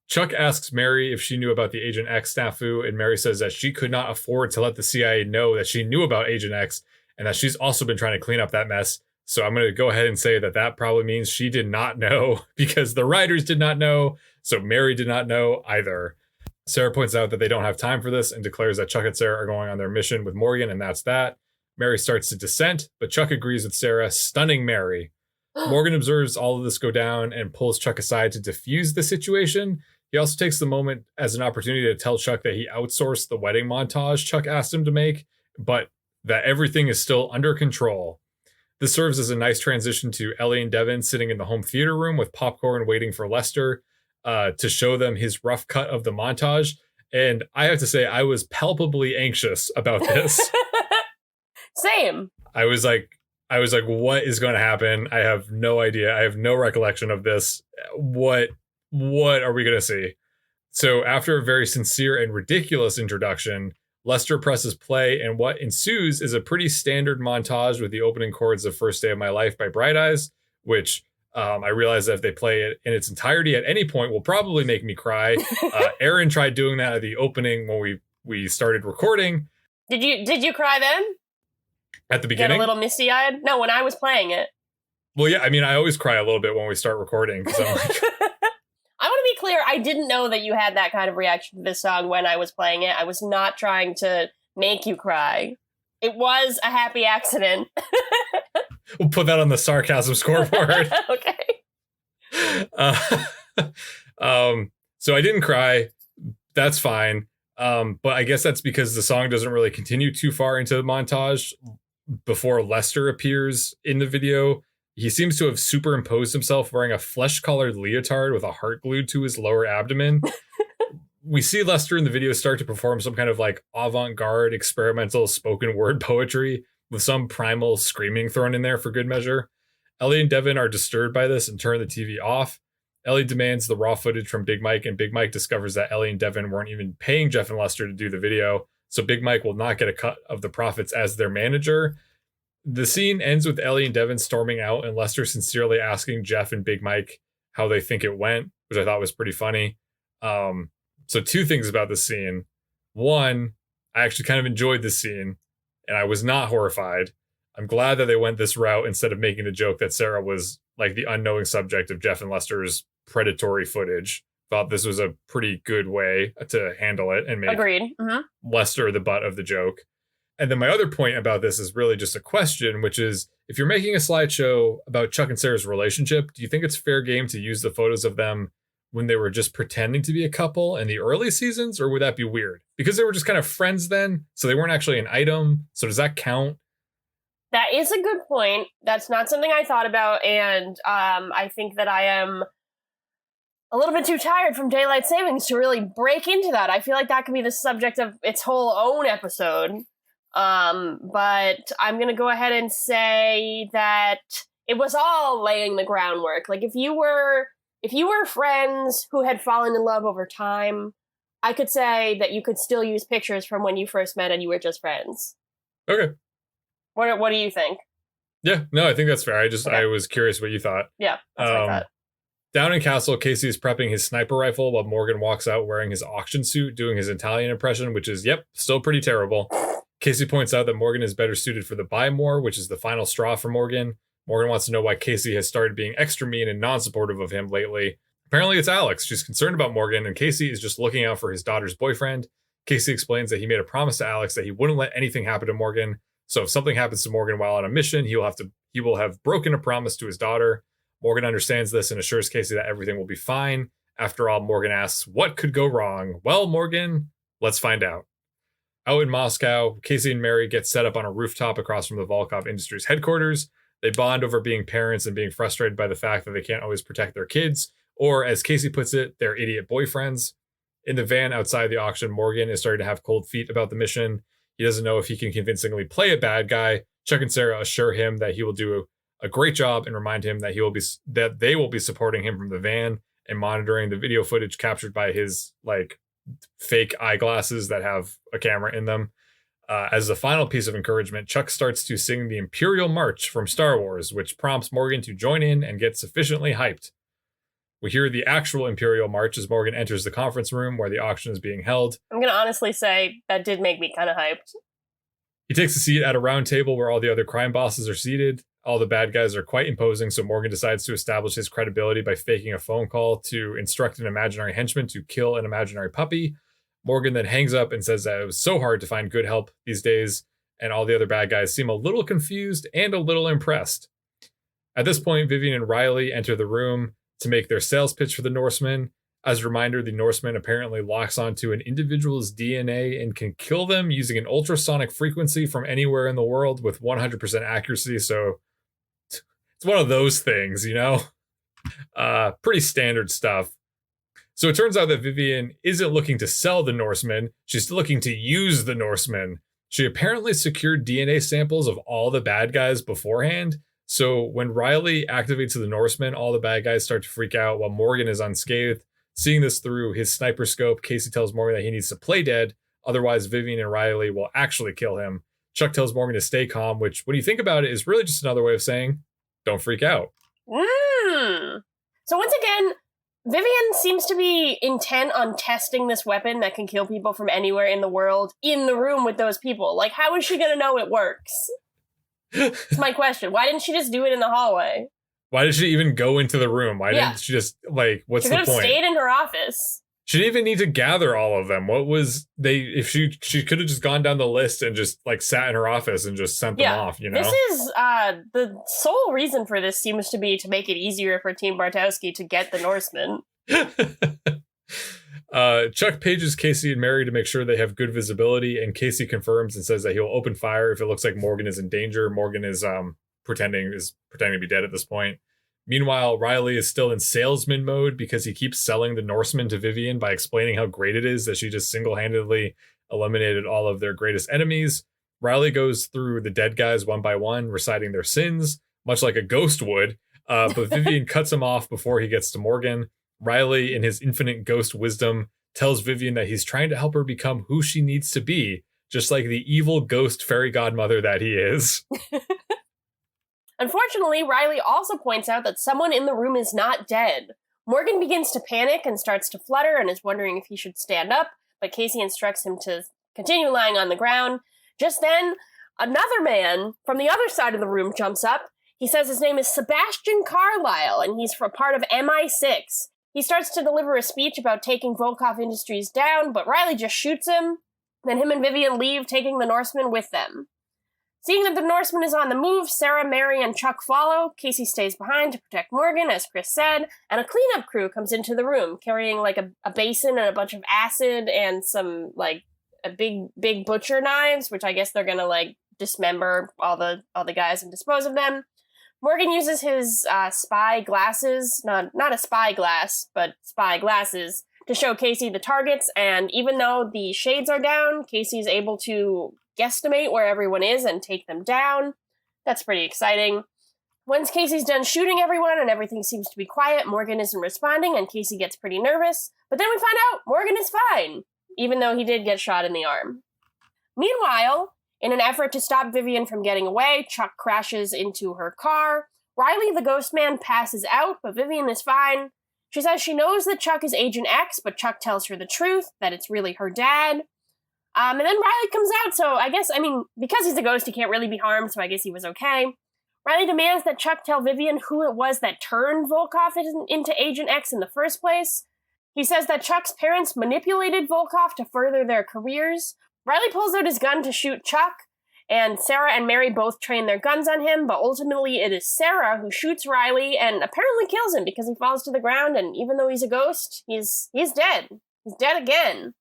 Chuck asks Mary if she knew about the Agent X snafu, and Mary says that she could not afford to let the CIA know that she knew about Agent X and that she's also been trying to clean up that mess. So I'm going to go ahead and say that probably means she did not know because the writers did not know. So Mary did not know either. Sarah points out that they don't have time for this and declares that Chuck and Sarah are going on their mission with Morgan, and that's that. Mary starts to dissent, but Chuck agrees with Sarah, stunning Mary. Morgan observes all of this go down and pulls Chuck aside to defuse the situation. He also takes the moment as an opportunity to tell Chuck that he outsourced the wedding montage Chuck asked him to make, but that everything is still under control. This serves as a nice transition to Ellie and Devon sitting in the home theater room with popcorn waiting for Lester to show them his rough cut of the montage. And I have to say, I was palpably anxious about this. Same. I was like, what is going to happen? I have no idea. I have no recollection of this. What are we going to see? So after a very sincere and ridiculous introduction, Lester presses play, and what ensues is a pretty standard montage with the opening chords of First Day of My Life by Bright Eyes, which I realize that if they play it in its entirety at any point will probably make me cry. Erin tried doing that at the opening when we started recording. Did you cry then? At the beginning? Get a little misty-eyed? No, when I was playing it. Well, yeah, I mean, I always cry a little bit when we start recording, because I'm like... I want to be clear, I didn't know that you had that kind of reaction to this song when I was playing it. I was not trying to make you cry. It was a happy accident. We'll put that on the Sarcasm scoreboard. Okay. So I didn't cry. That's fine. But I guess that's because the song doesn't really continue too far into the montage before Lester appears in the video. He seems to have superimposed himself wearing a flesh-colored leotard with a heart glued to his lower abdomen. We see Lester in the video start to perform some kind of like avant-garde experimental spoken word poetry with some primal screaming thrown in there for good measure. Ellie and Devon are disturbed by this and turn the TV off. Ellie demands the raw footage from Big Mike, and Big Mike discovers that Ellie and Devon weren't even paying Jeff and Lester to do the video, so Big Mike will not get a cut of the profits as their manager. The scene ends with Ellie and Devon storming out and Lester sincerely asking Jeff and Big Mike how they think it went, which I thought was pretty funny. So two things about this scene. One, I actually kind of enjoyed this scene, and I was not horrified. I'm glad that they went this route instead of making the joke that Sarah was like the unknowing subject of Jeff and Lester's predatory footage. Thought this was a pretty good way to handle it and make Agreed. Mm-hmm. Lester the butt of the joke. And then my other point about this is really just a question, which is, if you're making a slideshow about Chuck and Sarah's relationship, do you think it's fair game to use the photos of them when they were just pretending to be a couple in the early seasons, or would that be weird? Because they were just kind of friends then, so they weren't actually an item. So does that count? That is a good point. That's not something I thought about, and I think that I am a little bit too tired from daylight savings to really break into that. I feel like that could be the subject of its whole own episode. But I'm going to go ahead and say that it was all laying the groundwork. Like, if you were friends who had fallen in love over time, I could say that you could still use pictures from when you first met and you were just friends. Okay. What do you think? Yeah, no, I think that's fair. I was curious what you thought. Yeah, that's what I thought. Down in Castle, Casey is prepping his sniper rifle while Morgan walks out wearing his auction suit, doing his Italian impression, which is, still pretty terrible. Casey points out that Morgan is better suited for the buy more, which is the final straw for Morgan. Morgan wants to know why Casey has started being extra mean and non-supportive of him lately. Apparently it's Alex. She's concerned about Morgan, and Casey is just looking out for his daughter's boyfriend. Casey explains that he made a promise to Alex that he wouldn't let anything happen to Morgan. So if something happens to Morgan while on a mission, he will have broken a promise to his daughter. Morgan understands this and assures Casey that everything will be fine. After all, Morgan asks, what could go wrong? Well, Morgan, let's find out. Out in Moscow, Casey and Mary get set up on a rooftop across from the Volkov Industries headquarters. They bond over being parents and being frustrated by the fact that they can't always protect their kids, or as Casey puts it, their idiot boyfriends. In the van outside the auction, Morgan is starting to have cold feet about the mission. He doesn't know if he can convincingly play a bad guy. Chuck and Sarah assure him that he will do a great job and remind him that they will be supporting him from the van and monitoring the video footage captured by his fake eyeglasses that have a camera in them. As the final piece of encouragement, Chuck starts to sing the Imperial March from Star Wars, which prompts Morgan to join in and get sufficiently hyped. We hear the actual Imperial March as Morgan enters the conference room where the auction is being held. I'm going to honestly say that did make me kind of hyped. He takes a seat at a round table where all the other crime bosses are seated. All the bad guys are quite imposing, so Morgan decides to establish his credibility by faking a phone call to instruct an imaginary henchman to kill an imaginary puppy. Morgan then hangs up and says that it was so hard to find good help these days, and all the other bad guys seem a little confused and a little impressed. At this point, Vivian and Riley enter the room to make their sales pitch for the Norseman. As a reminder, the Norseman apparently locks onto an individual's DNA and can kill them using an ultrasonic frequency from anywhere in the world with 100% accuracy, so it's one of those things, pretty standard stuff. So it turns out that Vivian isn't looking to sell the Norseman. She's looking to use the Norseman. She apparently secured DNA samples of all the bad guys beforehand. So when Riley activates the Norseman, all the bad guys start to freak out while Morgan is unscathed. Seeing this through his sniper scope, Casey tells Morgan that he needs to play dead. Otherwise, Vivian and Riley will actually kill him. Chuck tells Morgan to stay calm, which, when you think about it, is really just another way of saying, don't freak out. So once again, Vivian seems to be intent on testing this weapon that can kill people from anywhere in the world in the room with those people. Like, how is she going to know it works? That's my question. Why didn't she just do it in the hallway? Why did she even go into the room? Why didn't she just, what's the point? She could have stayed in her office. She didn't even need to gather all of them. If she could have just gone down the list and just sat in her office and just sent them off, This is, the sole reason for this seems to be to make it easier for Team Bartowski to get the Norseman. Chuck pages Casey and Mary to make sure they have good visibility, and Casey confirms and says that he'll open fire if it looks like Morgan is in danger. Morgan is pretending to be dead at this point. Meanwhile, Riley is still in salesman mode because he keeps selling the Norseman to Vivian by explaining how great it is that she just single-handedly eliminated all of their greatest enemies. Riley goes through the dead guys one by one, reciting their sins, much like a ghost would, but Vivian cuts him off before he gets to Morgan. Riley, in his infinite ghost wisdom, tells Vivian that he's trying to help her become who she needs to be, just like the evil ghost fairy godmother that he is. Unfortunately, Riley also points out that someone in the room is not dead. Morgan begins to panic and starts to flutter and is wondering if he should stand up, but Casey instructs him to continue lying on the ground. Just then, another man from the other side of the room jumps up. He says his name is Sebastian Carlisle, and he's a part of MI6. He starts to deliver a speech about taking Volkov Industries down, but Riley just shoots him. Then him and Vivian leave, taking the Norseman with them. Seeing that the Norseman is on the move, Sarah, Mary, and Chuck follow. Casey stays behind to protect Morgan, as Chris said, and a cleanup crew comes into the room, carrying a basin and a bunch of acid and some a big butcher knives, which I guess they're gonna dismember all the guys and dispose of them. Morgan uses his spy glasses, not a spy glass, but spy glasses, to show Casey the targets, and even though the shades are down, Casey's able to guesstimate where everyone is and take them down. That's pretty exciting. Once Casey's done shooting everyone and everything seems to be quiet, Morgan isn't responding and Casey gets pretty nervous, but then we find out Morgan is fine, even though he did get shot in the arm. Meanwhile, in an effort to stop Vivian from getting away, Chuck crashes into her car. Riley, the ghost man, passes out, but Vivian is fine. She says she knows that Chuck is Agent X, but Chuck tells her the truth, that it's really her dad. And then Riley comes out, so because he's a ghost, he can't really be harmed, so I guess he was okay. Riley demands that Chuck tell Vivian who it was that turned Volkov into Agent X in the first place. He says that Chuck's parents manipulated Volkov to further their careers. Riley pulls out his gun to shoot Chuck, and Sarah and Mary both train their guns on him, but ultimately it is Sarah who shoots Riley and apparently kills him because he falls to the ground, and even though he's a ghost, he's dead. He's dead again.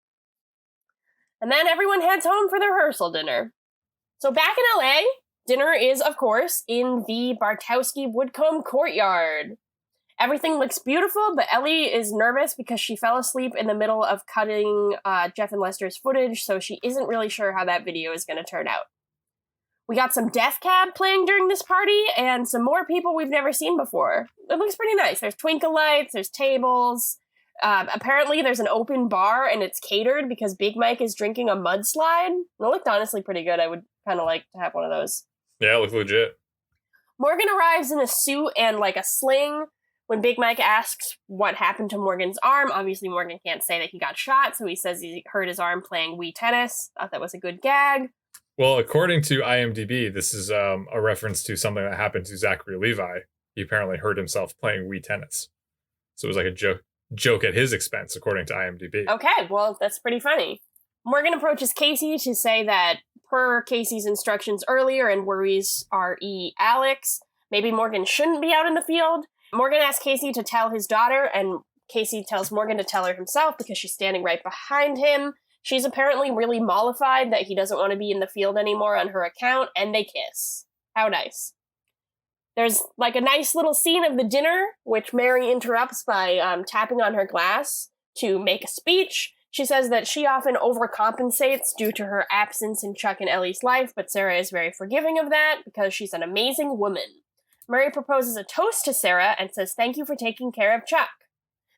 And then everyone heads home for their rehearsal dinner. So back in LA, dinner is, of course, in the Bartowski Woodcomb courtyard. Everything looks beautiful, but Ellie is nervous because she fell asleep in the middle of cutting Jeff and Lester's footage, so she isn't really sure how that video is going to turn out. We got some Death Cab playing during this party, and some more people we've never seen before. It looks pretty nice. There's twinkle lights, there's tables. Apparently there's an open bar, and it's catered because Big Mike is drinking a mudslide. It looked honestly pretty good. I would kind of like to have one of those. Yeah, it looks legit. Morgan arrives in a suit and like a sling. When Big Mike asks what happened to Morgan's arm, obviously Morgan can't say that he got shot, so he says he hurt his arm playing Wii tennis. Thought that was a good gag. Well, according to IMDb, this is a reference to something that happened to Zachary Levi. He apparently hurt himself playing Wii tennis. So it was like a joke at his expense, according to IMDb. Okay, well, that's pretty funny. Morgan approaches Casey to say that, per Casey's instructions earlier and worries R.E. Alex, maybe Morgan shouldn't be out in the field. Morgan asks Casey to tell his daughter, and Casey tells Morgan to tell her himself because she's standing right behind him. She's apparently really mollified that he doesn't want to be in the field anymore on her account, and they kiss. How nice. There's like a nice little scene of the dinner, which Mary interrupts by tapping on her glass to make a speech. She says that she often overcompensates due to her absence in Chuck and Ellie's life, but Sarah is very forgiving of that because she's an amazing woman. Mary proposes a toast to Sarah and says thank you for taking care of Chuck.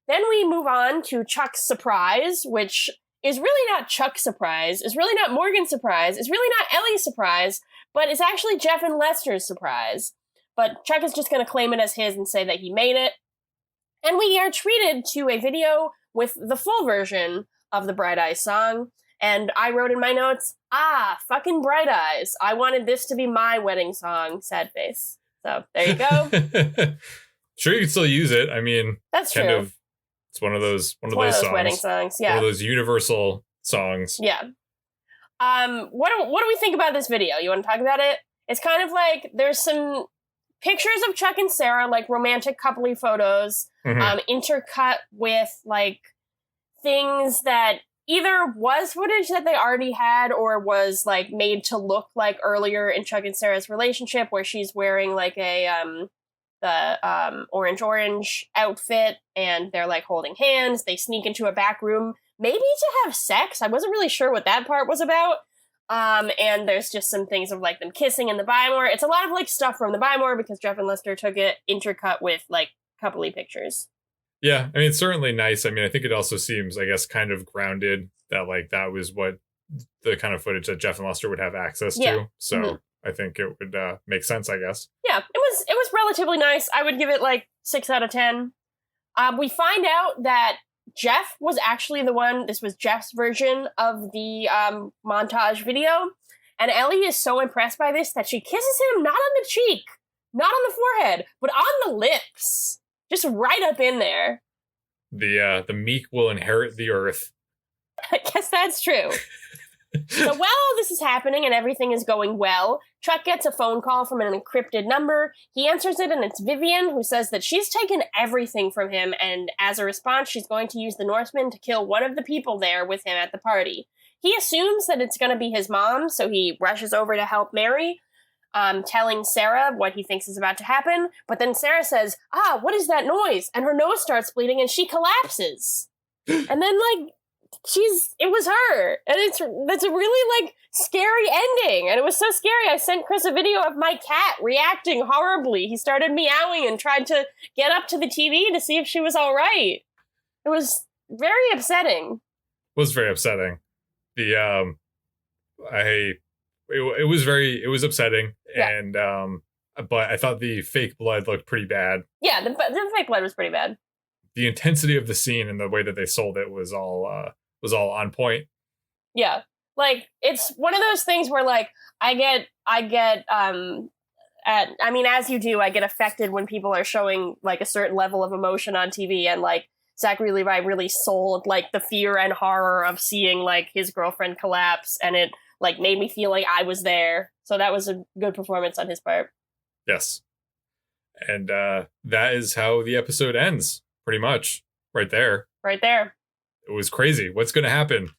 Then we move on to Chuck's surprise, which is really not Chuck's surprise, is really not Morgan's surprise, is really not Ellie's surprise, but it's actually Jeff and Lester's surprise. But Chuck is just going to claim it as his and say that he made it. And we are treated to a video with the full version of the Bright Eyes song. And I wrote in my notes, fucking Bright Eyes. I wanted this to be my wedding song, sad face. So there you go. Sure, you can still use it. I mean, that's true. It's one of those songs. Wedding songs, yeah. One of those universal songs. Yeah. What do we think about this video? You want to talk about it? It's kind of like there's some pictures of Chuck and Sarah, like romantic coupley photos, intercut with like things that either was footage that they already had or was like made to look like earlier in Chuck and Sarah's relationship, where she's wearing like the orange outfit and they're like holding hands. They sneak into a back room, maybe to have sex. I wasn't really sure what that part was about. And there's just some things of like them kissing in the Bymore. It's a lot of like stuff from the Bymore because Jeff and Lester took it, intercut with like coupley pictures. Yeah, I mean, it's certainly nice. I mean, I think it also seems, I guess, kind of grounded that like that was what the kind of footage that Jeff and Lester would have access to. So I think it would make sense, I guess. Yeah, it was relatively nice. I would give it like 6 out of 10. We find out that Jeff was actually the one, this was Jeff's version of the montage video. And Ellie is so impressed by this that she kisses him not on the cheek, not on the forehead, but on the lips. Just right up in there. The meek will inherit the earth. I guess that's true. So while all this is happening and everything is going well, Chuck gets a phone call from an encrypted number. He answers it, and it's Vivian, who says that she's taken everything from him, and as a response, she's going to use the Norseman to kill one of the people there with him at the party. He assumes that it's going to be his mom, so he rushes over to help Mary. telling Sarah what he thinks is about to happen. But then Sarah says, what is that noise? And her nose starts bleeding and she collapses. And then, like, it was her. And that's a really, like, scary ending. And it was so scary. I sent Chris a video of my cat reacting horribly. He started meowing and tried to get up to the TV to see if she was all right. It was very upsetting. It was very upsetting. It was upsetting. Yeah. And, but I thought the fake blood looked pretty bad. Yeah, the fake blood was pretty bad. The intensity of the scene and the way that they sold it was all on point. Yeah. Like, it's one of those things where, like, I get as you do, I get affected when people are showing, like, a certain level of emotion on TV, and, like, Zachary Levi really sold, like, the fear and horror of seeing, like, his girlfriend collapse, and it, like, made me feel like I was there. So that was a good performance on his part. Yes. And that is how the episode ends, pretty much. Right there. It was crazy. What's going to happen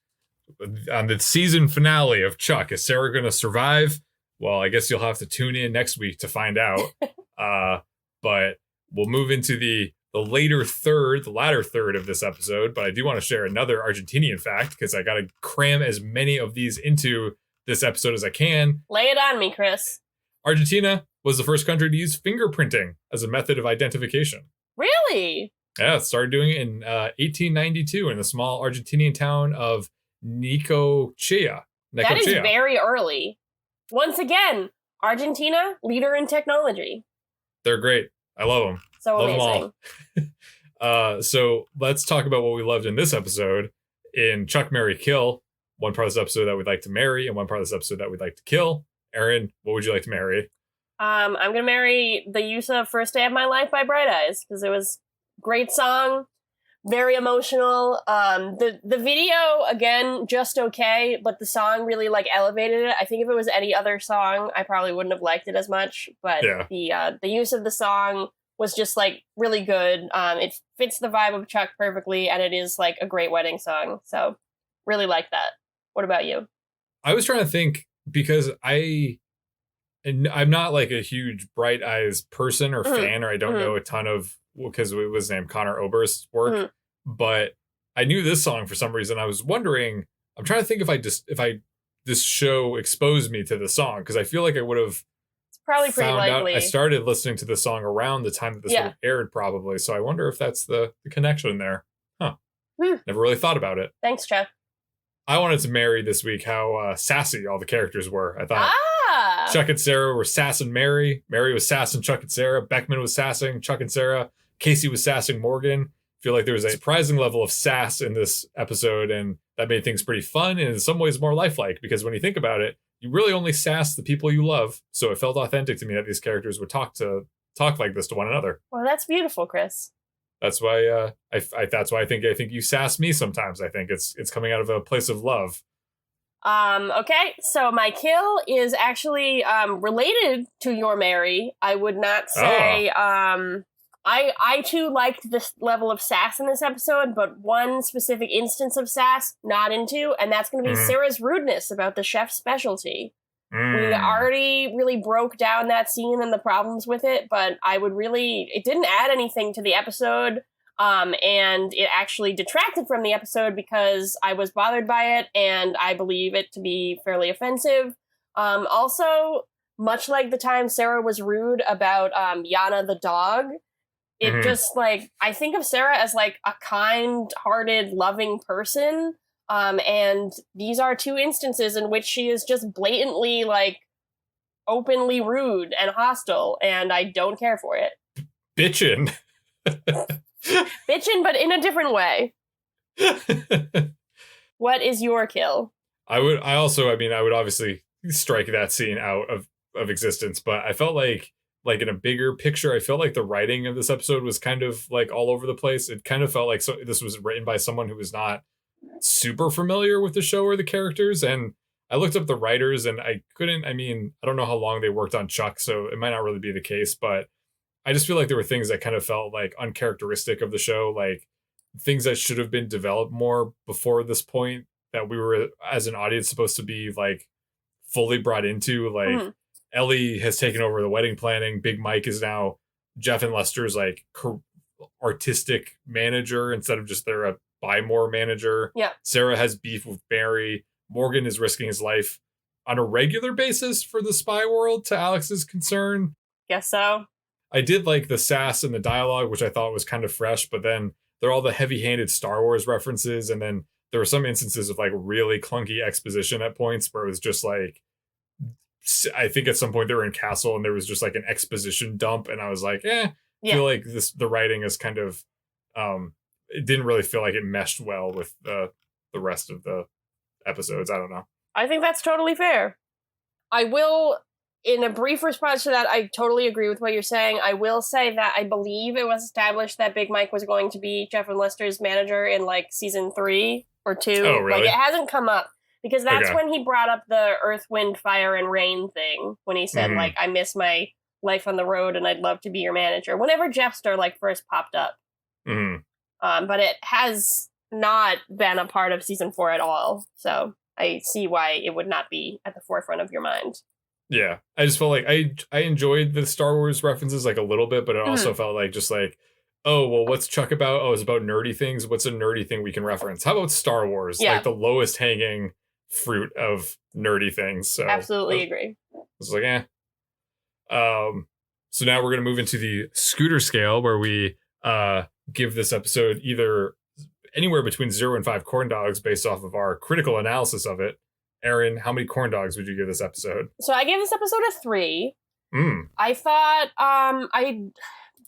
on the season finale of Chuck? Is Sarah going to survive? Well, I guess you'll have to tune in next week to find out. But we'll move into the latter third of this episode. But I do want to share another Argentinian fact, because I got to cram as many of these into this episode as I can. Lay it on me, Chris. Argentina was the first country to use fingerprinting as a method of identification. Really? Yeah, it started doing it in 1892 in the small Argentinian town of Necochea. That is very early. Once again, Argentina, leader in technology. They're great. I love them. So love amazing. Them all. So let's talk about what we loved in this episode. In Chuck, Marry, Kill, one part of this episode that we'd like to marry and one part of this episode that we'd like to kill. Erin, what would you like to marry? I'm going to marry the use of First Day of My Life by Bright Eyes, because it was a great song, very emotional. The video, again, just okay, but the song really, like, elevated it. I think if it was any other song, I probably wouldn't have liked it as much, but yeah. The use of the song was just, like, really good. It fits the vibe of Chuck perfectly, and it is, like, a great wedding song, so really like that. What about you? I was trying to think, because I'm not, like, a huge Bright Eyes person or fan, or I don't know a ton of, because it was named Conor Oberst's work, but I knew this song for some reason. I was wondering, I'm trying to think if this show exposed me to the song, because I feel like I would have. It's probably pretty likely. I started listening to the song around the time that this aired, probably. So I wonder if that's the connection there. Huh. Never really thought about it. Thanks, Jeff. I wanted to marry this week how sassy all the characters were. I thought Chuck and Sarah were sassing Mary. Mary was sassing Chuck and Sarah. Beckman was sassing Chuck and Sarah. Casey was sassing Morgan. I feel like there was a surprising level of sass in this episode, and that made things pretty fun and in some ways more lifelike, because when you think about it, you really only sass the people you love. So it felt authentic to me that these characters would talk like this to one another. Well, that's beautiful, Chris. That's why I think you sass me sometimes. I think it's coming out of a place of love. Okay, so my kill is actually related to your Mary. I would not say I too liked this level of sass in this episode, but one specific instance of sass not into, and that's going to be Sarah's rudeness about the chef's specialty. We already really broke down that scene and the problems with it, but it didn't add anything to the episode, and it actually detracted from the episode because I was bothered by it, and I believe it to be fairly offensive. Also, much like the time Sarah was rude about Yana the dog, it just, like, I think of Sarah as, like, a kind-hearted, loving person. And these are two instances in which she is just blatantly, like, openly rude and hostile, and I don't care for it. Bitchin'. Bitchin', but in a different way. What is your kill? I would obviously strike that scene out of existence, but I felt like in a bigger picture, I felt like the writing of this episode was kind of, like, all over the place. It kind of felt like this was written by someone who was not super familiar with the show or the characters, and I looked up the writers and I don't know how long they worked on Chuck, so it might not really be the case, but I just feel like there were things that kind of felt like uncharacteristic of the show, like things that should have been developed more before this point that we were as an audience supposed to be, like, fully brought into, like Ellie has taken over the wedding planning. Big Mike is now Jeff and Lester's like artistic manager instead of just their buy more manager. Yeah. Sarah has beef with Barry. Morgan is risking his life on a regular basis for the spy world to Alex's concern. Guess so. I did like the sass and the dialogue, which I thought was kind of fresh, but then there are all the heavy-handed Star Wars references, and then there were some instances of like really clunky exposition at points where it was just like, I think at some point they were in Castle and there was just like an exposition dump, and I was like, I feel like the writing is kind of, it didn't really feel like it meshed well with the rest of the episodes. I don't know. I think that's totally fair. I will, in a brief response to that, I totally agree with what you're saying. I will say that I believe it was established that Big Mike was going to be Jeff and Lester's manager in like season 3 or 2. Oh, really? Like, it hasn't come up because that's when he brought up the Earth, Wind, Fire, and Rain thing when he said, like, I miss my life on the road and I'd love to be your manager. Whenever Jeffster like first popped up. But it has not been a part of season 4 at all. So I see why it would not be at the forefront of your mind. Yeah, I just felt like I enjoyed the Star Wars references like a little bit, but it also felt like just like, oh, well, what's Chuck about? Oh, it's about nerdy things. What's a nerdy thing we can reference? How about Star Wars? Yeah. Like the lowest hanging fruit of nerdy things. So absolutely agree. I was like, so now we're going to move into the Scooter scale where we give this episode either anywhere between 0 and 5 corn dogs based off of our critical analysis of it. Erin, how many corn dogs would you give this episode? So I gave this episode a 3. I thought,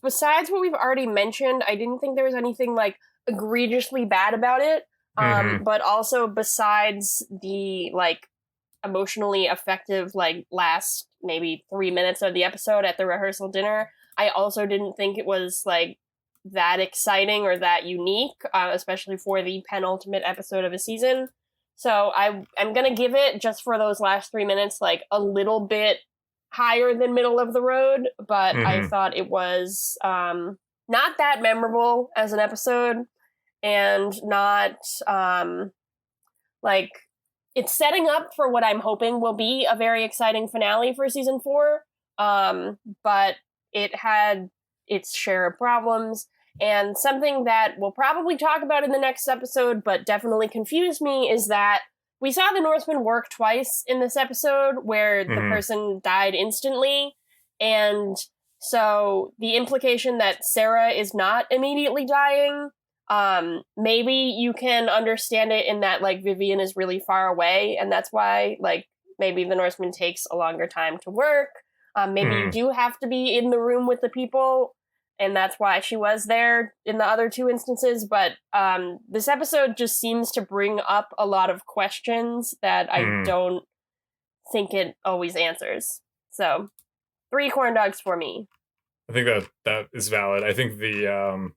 besides what we've already mentioned, I didn't think there was anything like egregiously bad about it. But also besides the like emotionally effective, like last maybe 3 minutes of the episode at the rehearsal dinner, I also didn't think it was like that exciting or that unique, especially for the penultimate episode of a season. So I'm going to give it, just for those last 3 minutes, like a little bit higher than middle of the road. But I thought it was not that memorable as an episode, and not like it's setting up for what I'm hoping will be a very exciting finale for season 4. But it had its share of problems. And something that we'll probably talk about in the next episode, but definitely confused me, is that we saw the Norseman work twice in this episode where the person died instantly. And so the implication that Sarah is not immediately dying, maybe you can understand it in that, like, Vivian is really far away, and that's why, like, maybe the Norseman takes a longer time to work. Maybe you do have to be in the room with the people, and that's why she was there in the other 2 instances. But this episode just seems to bring up a lot of questions that I don't think it always answers. So 3 corn dogs for me. I think that is valid. I think the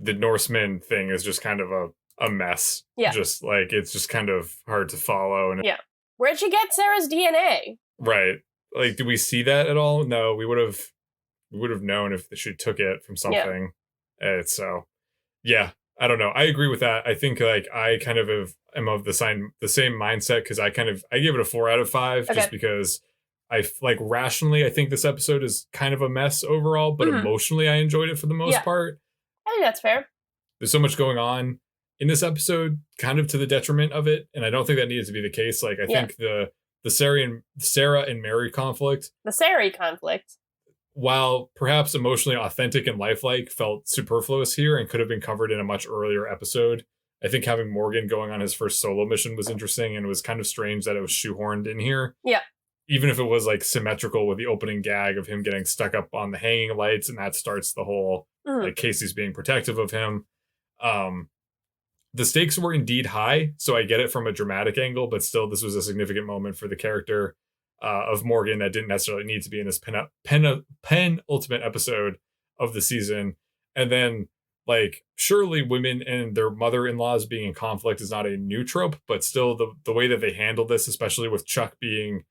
Norseman thing is just kind of a mess. Yeah. Just like, it's just kind of hard to follow. And yeah. Where'd she get Sarah's DNA? Right. Like, do we see that at all? No, we would have known if she took it from something. Yeah. So, yeah, I don't know. I agree with that. I think like I kind of am of the same mindset, because I give it a 4 out of 5 just because I like rationally I think this episode is kind of a mess overall, but emotionally I enjoyed it for the most part. I think that's fair. There's so much going on in this episode, kind of to the detriment of it, and I don't think that needed to be the case. Like, I think the Sarah and Mary conflict, the Sari conflict, while perhaps emotionally authentic and lifelike, felt superfluous here and could have been covered in a much earlier episode. I think having Morgan going on his first solo mission was interesting, and it was kind of strange that it was shoehorned in here. Yeah. Even if it was like symmetrical with the opening gag of him getting stuck up on the hanging lights, and that starts the whole like Casey's being protective of him. The stakes were indeed high, so I get it from a dramatic angle, but still this was a significant moment for the character of Morgan that didn't necessarily need to be in this penultimate episode of the season. And then, like, surely women and their mother-in-laws being in conflict is not a new trope, but still the way that they handled this, especially with Chuck being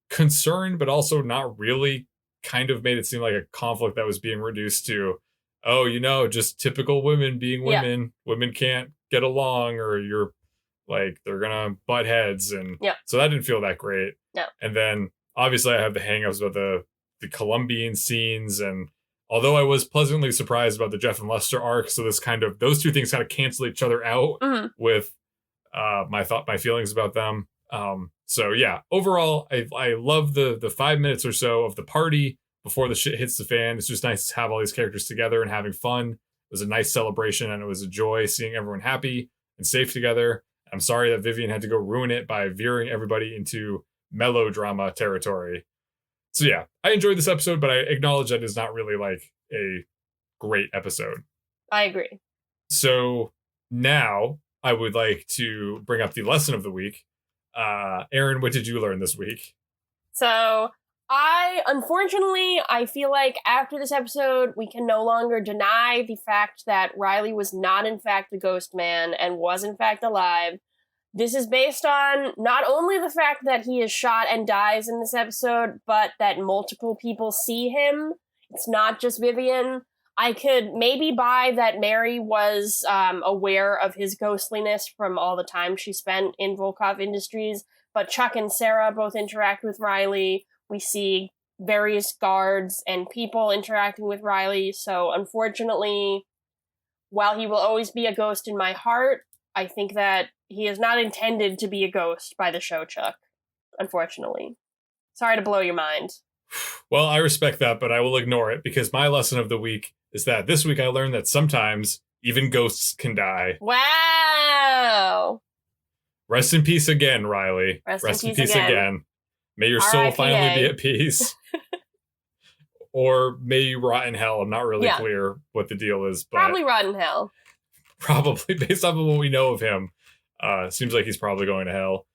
concerned, but also not really, kind of made it seem like a conflict that was being reduced to, oh, just typical women being women. Yeah. Women can't get along, or you're like, they're gonna butt heads. And so that didn't feel that great. No. And then obviously I have the hangups about the Colombian scenes, and although I was pleasantly surprised about the Jeff and Lester arc, so those two things kind of cancel each other out with my feelings about them. So yeah, overall, I love the 5 minutes or so of the party before the shit hits the fan. It's just nice to have all these characters together and having fun. It was a nice celebration, and it was a joy seeing everyone happy and safe together. I'm sorry that Vivian had to go ruin it by veering everybody into melodrama territory. So yeah, I enjoyed this episode, but I acknowledge that it's not really like a great episode. I agree. So now I would like to bring up the lesson of the week. Erin, what did you learn this week? So I feel like after this episode, we can no longer deny the fact that Riley was not in fact the ghost man and was in fact alive. This is based on not only the fact that he is shot and dies in this episode, but that multiple people see him. It's not just Vivian. I could maybe buy that Mary was aware of his ghostliness from all the time she spent in Volkov Industries, but Chuck and Sarah both interact with Riley. We see various guards and people interacting with Riley, so unfortunately, while he will always be a ghost in my heart, I think that he is not intended to be a ghost by the show, Chuck, unfortunately. Sorry to blow your mind. Well, I respect that, but I will ignore it because my lesson of the week is that this week I learned that sometimes even ghosts can die. Wow! Rest in peace again, Riley. Rest in peace again. May your soul R.I.P.A. finally be at peace. Or may you rot in hell. I'm not really clear what the deal is. But probably rot in hell. Probably, based off of what we know of him. Seems like he's probably going to hell.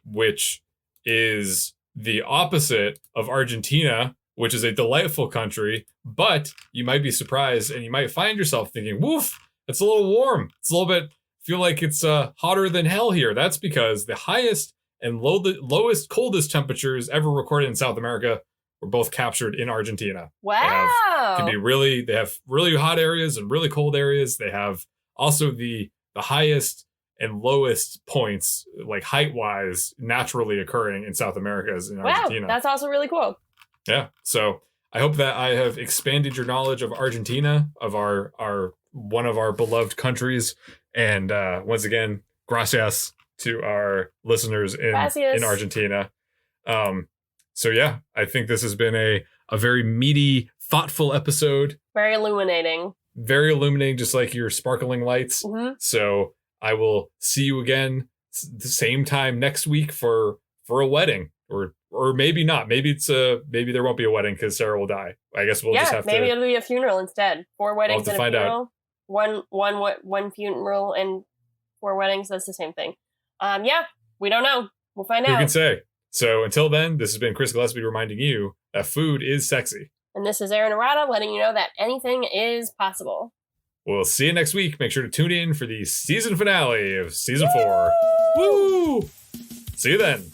Which is the opposite of Argentina, which is a delightful country. But you might be surprised and you might find yourself thinking, woof, it's a little warm. It's a little bit, feel like it's hotter than hell here. That's because the highest and lowest, coldest temperatures ever recorded in South America were both captured in Argentina. Wow. They have really hot areas and really cold areas. They have also the highest and lowest points, like height-wise, naturally occurring in South America is in Argentina. Wow, that's also really cool. Yeah, so I hope that I have expanded your knowledge of Argentina, of our one of our beloved countries. And once again, gracias to our listeners in Argentina. So yeah, I think this has been a very meaty, thoughtful episode. Very illuminating. Very illuminating, just like your sparkling lights. Mm-hmm. So I will see you again the same time next week for a wedding, or maybe not. Maybe maybe there won't be a wedding because Sarah will die. I guess we'll just have to. Maybe it'll be a funeral instead. 4 weddings and a funeral. Out. One funeral and 4 weddings. That's the same thing. Yeah, we don't know. We'll find out. Who can say? So until then, this has been Chris Gillespie reminding you that food is sexy. And this is Erin Arata letting you know that anything is possible. We'll see you next week. Make sure to tune in for the season finale of season 4. Woo! See you then.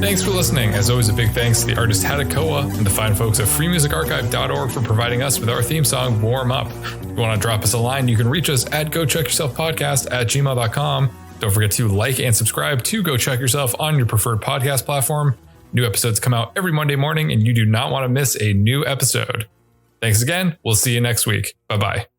Thanks for listening. As always, a big thanks to the artist Hatakoa and the fine folks at freemusicarchive.org for providing us with our theme song, Warm Up. If you want to drop us a line, you can reach us at GoChuckYourselfPodcast@gmail.com. Don't forget to like and subscribe to Go Chuck Yourself on your preferred podcast platform. New episodes come out every Monday morning, and you do not want to miss a new episode. Thanks again. We'll see you next week. Bye-bye.